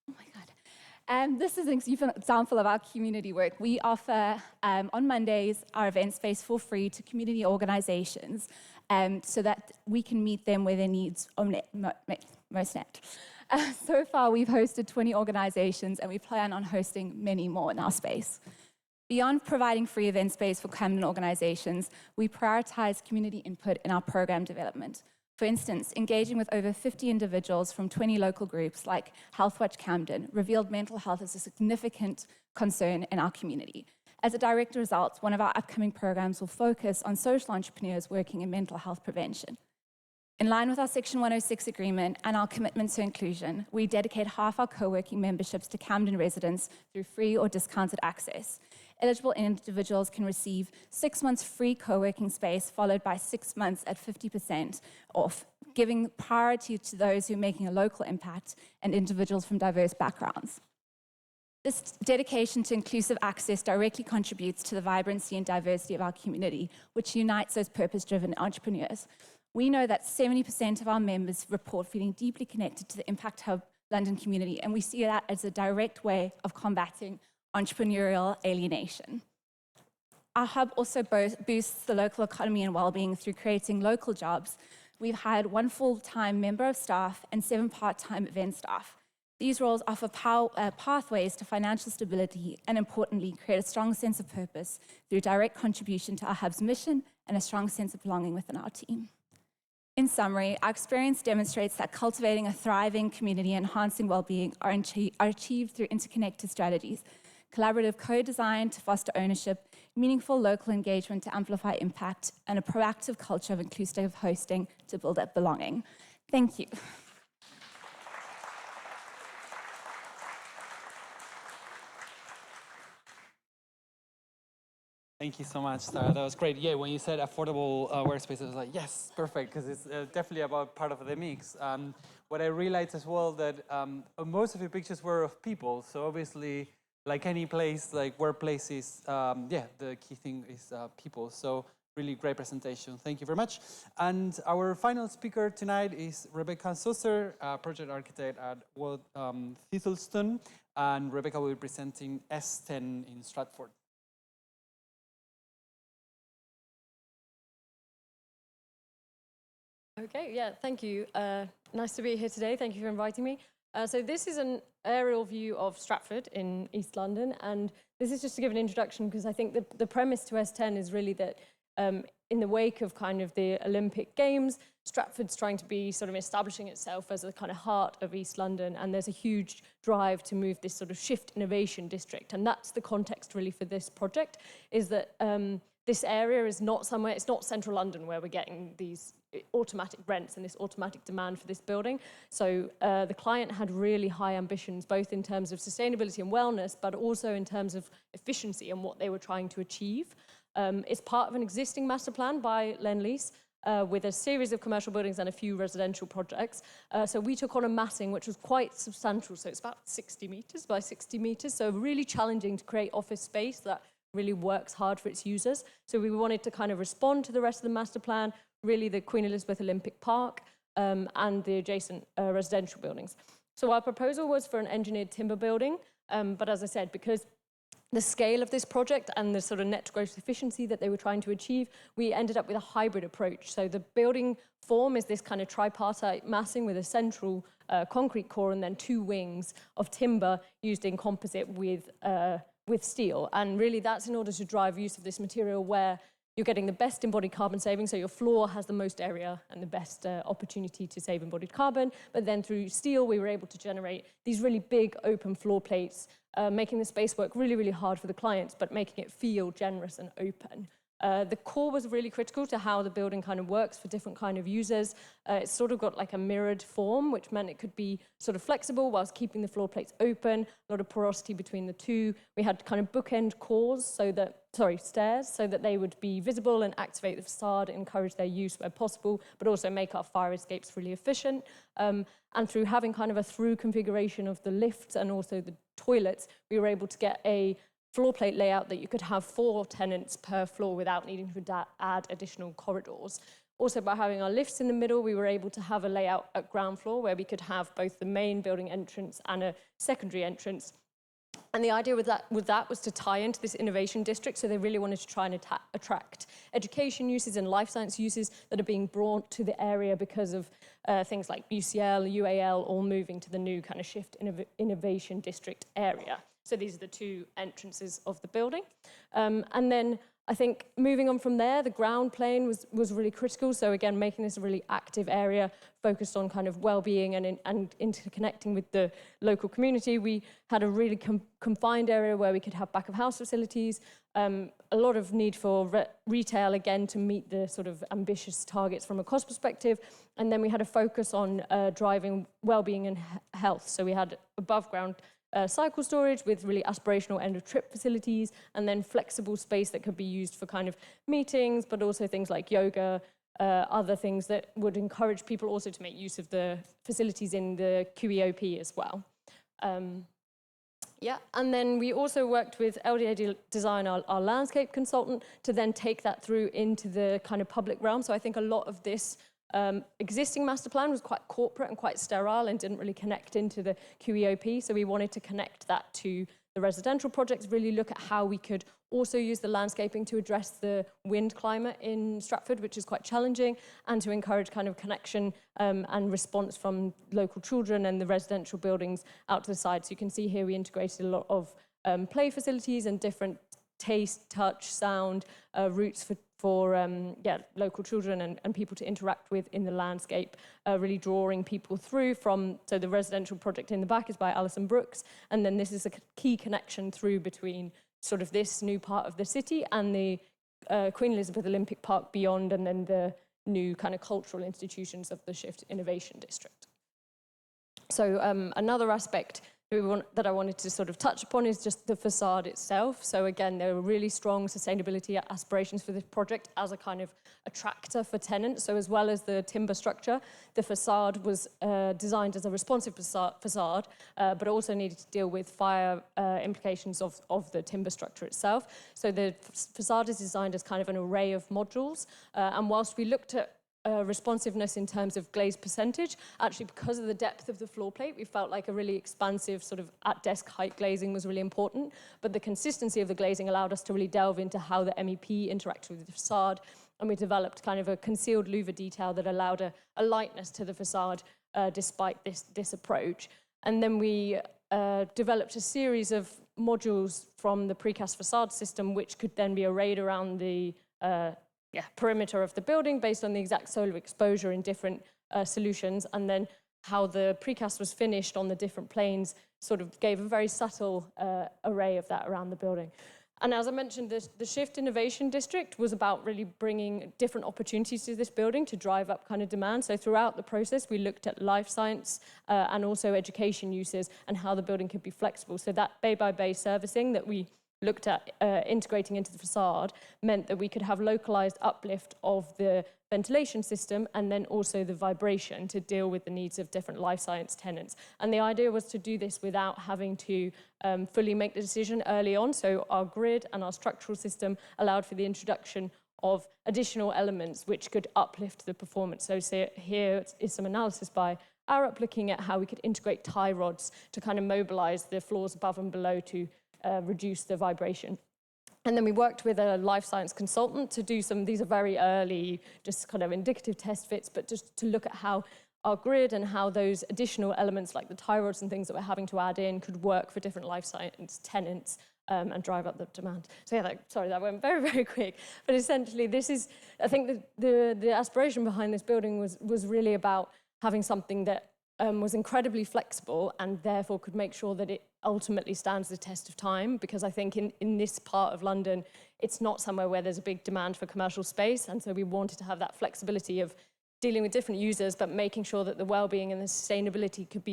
Oh my God. This is an example of our community work. We offer, on Mondays, our event space for free to community organizations so that we can meet them where their needs are most met. So far, we've hosted 20 organizations, and we plan on hosting many more in our space. Beyond providing free event space for Camden organizations, we prioritize community input in our program development. For instance, engaging with over 50 individuals from 20 local groups like Healthwatch Camden revealed mental health as a significant concern in our community. As a direct result, one of our upcoming programs will focus on social entrepreneurs working in mental health prevention. In line with our Section 106 agreement and our commitment to inclusion, we dedicate half our co-working memberships to Camden residents through free or discounted access. Eligible individuals can receive 6 months free co-working space, followed by 6 months at 50% off, giving priority to those who are making a local impact and individuals from diverse backgrounds. This dedication to inclusive access directly contributes to the vibrancy and diversity of our community, which unites those purpose-driven entrepreneurs. We know that 70% of our members report feeling deeply connected to the Impact Hub London community, and we see that as a direct way of combating entrepreneurial alienation. Our hub also boosts the local economy and well-being through creating local jobs. We've hired 1 full-time member of staff and 7 part-time event staff. These roles offer pathways to financial stability and, importantly, create a strong sense of purpose through direct contribution to our hub's mission and a strong sense of belonging within our team. In summary, our experience demonstrates that cultivating a thriving community and enhancing well-being are achieved through interconnected strategies, collaborative co-design to foster ownership, meaningful local engagement to amplify impact, and a proactive culture of inclusive hosting to build up belonging. Thank you. Thank you so much, Sarah. That was great. Yeah, when you said affordable workspace, I was like, yes, perfect, because it's definitely about part of the mix. What I realized as well that most of your pictures were of people. So obviously, like any place, like workplaces, yeah, the key thing is people. So really great presentation. Thank you very much. And our final speaker tonight is Rebecca Susser, project architect at Thistlestone. And Rebecca will be presenting S10 in Stratford. Okay, yeah, thank you. Nice to be here today. Thank you for inviting me. So this is an aerial view of Stratford in East London, and this is just to give an introduction because I think the premise to S10 is really that in the wake of kind of the Olympic Games, Stratford's trying to be sort of establishing itself as a kind of heart of East London, and there's a huge drive to move this sort of shift innovation district, and that's the context really for this project, is that this area is not somewhere, it's not central London where we're getting these automatic rents and this automatic demand for this building. So the client had really high ambitions, both in terms of sustainability and wellness, but also in terms of efficiency and what they were trying to achieve. It's part of an existing master plan by Lend-Lease with a series of commercial buildings and a few residential projects. So we took on a massing, which was quite substantial. So it's about 60 metres by 60 metres. So really challenging to create office space that really works hard for its users. So we wanted to kind of respond to the rest of the master plan, really the Queen Elizabeth Olympic Park and the adjacent residential buildings. So our proposal was for an engineered timber building, but as I said, because the scale of this project and the sort of net gross efficiency that they were trying to achieve, we ended up with a hybrid approach. So the building form is this kind of tripartite massing with a central concrete core and then two wings of timber used in composite with steel. And really that's in order to drive use of this material where you're getting the best embodied carbon saving, so your floor has the most area and the best opportunity to save embodied carbon. But then through steel, we were able to generate these really big open floor plates, making the space work really, really hard for the clients, but making it feel generous and open. The core was really critical to how the building kind of works for different kind of users. It's sort of got like a mirrored form, which meant it could be sort of flexible whilst keeping the floor plates open, a lot of porosity between the two. We had kind of bookend cores, stairs, so that they would be visible and activate the facade, encourage their use where possible, but also make our fire escapes really efficient. And through having kind of a through configuration of the lifts and also the toilets, we were able to get a floor plate layout that you could have 4 tenants per floor without needing to add additional corridors. Also, by having our lifts in the middle, we were able to have a layout at ground floor where we could have both the main building entrance and a secondary entrance. And the idea with that was to tie into this innovation district, so they really wanted to try and attract education uses and life science uses that are being brought to the area because of things like UCL, UAL, all moving to the new kind of shift innovation district area. So these are the two entrances of the building. And then I think moving on from there, the ground plane was really critical. So again, making this a really active area focused on kind of well-being and interconnecting with the local community. We had a really confined area where we could have back-of-house facilities, a lot of need for retail, again, to meet the sort of ambitious targets from a cost perspective. And then we had a focus on driving well-being and health. So we had above-ground cycle storage with really aspirational end-of-trip facilities, and then flexible space that could be used for kind of meetings, but also things like yoga, other things that would encourage people also to make use of the facilities in the QEOP as well. Yeah, and then we also worked with LDA Design, our landscape consultant, to then take that through into the kind of public realm. So I think a lot of this existing master plan was quite corporate and quite sterile and didn't really connect into the QEOP. So we wanted to connect that to the residential projects, really look at how we could also use the landscaping to address the wind climate in Stratford, which is quite challenging, and to encourage kind of connection and response from local children and the residential buildings out to the side. So you can see here we integrated a lot of play facilities and different taste, touch, sound routes for local children and people to interact with in the landscape, really drawing people through from, so the residential project in the back is by Alison Brooks, and then this is a key connection through between sort of this new part of the city and the Queen Elizabeth Olympic Park beyond, and then the new kind of cultural institutions of the Shift Innovation District. So another aspect that I wanted to sort of touch upon is just the facade itself. So again, there were really strong sustainability aspirations for this project as a kind of attractor for tenants. So as well as the timber structure, the facade was designed as a responsive facade, but also needed to deal with fire implications of the timber structure itself. So the facade is designed as kind of an array of modules. And whilst we looked at responsiveness in terms of glaze percentage, actually because of the depth of the floor plate, we felt like a really expansive sort of at-desk height glazing was really important, but the consistency of the glazing allowed us to really delve into how the MEP interacted with the facade and we developed kind of a concealed louver detail that allowed a lightness to the facade despite this approach. And then we developed a series of modules from the precast facade system, which could then be arrayed around the perimeter of the building based on the exact solar exposure in different solutions, and then how the precast was finished on the different planes sort of gave a very subtle array of that around the building. And as I mentioned, the Shift Innovation District was about really bringing different opportunities to this building to drive up kind of demand. So throughout the process, we looked at life science and also education uses and how the building could be flexible. So that bay-by-bay servicing that we looked at integrating into the facade meant that we could have localized uplift of the ventilation system and then also the vibration to deal with the needs of different life science tenants. And the idea was to do this without having to fully make the decision early on. So our grid and our structural system allowed for the introduction of additional elements which could uplift the performance. So here is some analysis by Arup looking at how we could integrate tie rods to kind of mobilize the floors above and below to reduce the vibration. And then we worked with a life science consultant to do these are very early, just kind of indicative test fits, but just to look at how our grid and how those additional elements like the tie rods and things that we're having to add in could work for different life science tenants and drive up the demand. So yeah, sorry, that went very, very quick. But essentially this is, I think the aspiration behind this building was really about having something that was incredibly flexible and therefore could make sure that it ultimately stands the test of time, because I think in this part of London, it's not somewhere where there's a big demand for commercial space. And so we wanted to have that flexibility of dealing with different users, but making sure that the well-being and the sustainability could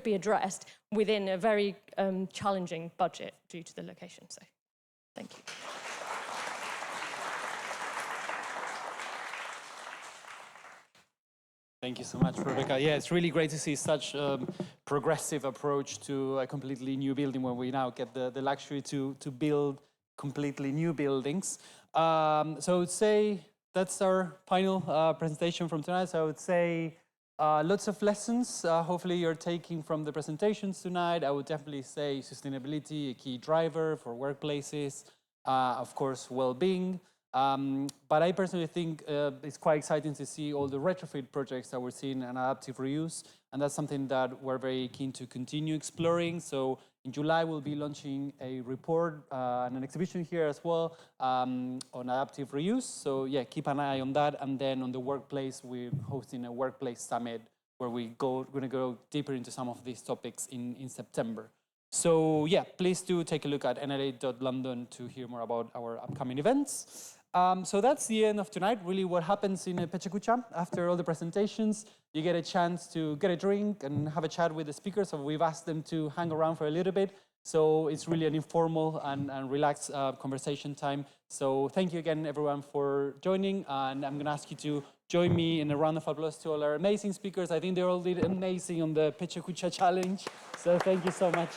be addressed within a very challenging budget due to the location. So thank you. Thank you so much, Rebecca. Yeah, it's really great to see such a progressive approach to a completely new building when we now get the luxury to build completely new buildings. So I would say that's our final presentation from tonight. So I would say lots of lessons hopefully you're taking from the presentations tonight. I would definitely say sustainability, a key driver for workplaces, of course, well-being. But I personally think it's quite exciting to see all the retrofit projects that we're seeing and adaptive reuse, and that's something that we're very keen to continue exploring. So in July, we'll be launching a report and an exhibition here as well on adaptive reuse. So yeah, keep an eye on that. And then on the workplace, we're hosting a workplace summit where we're going to go deeper into some of these topics in September. So yeah, please do take a look at nla.london to hear more about our upcoming events. So that's the end of tonight. Really, what happens in PechaKucha after all the presentations, you get a chance to get a drink and have a chat with the speakers. So we've asked them to hang around for a little bit. So it's really an informal and relaxed conversation time. So thank you again, everyone, for joining. And I'm going to ask you to join me in a round of applause to all our amazing speakers. I think they all did amazing on the PechaKucha challenge. So thank you so much.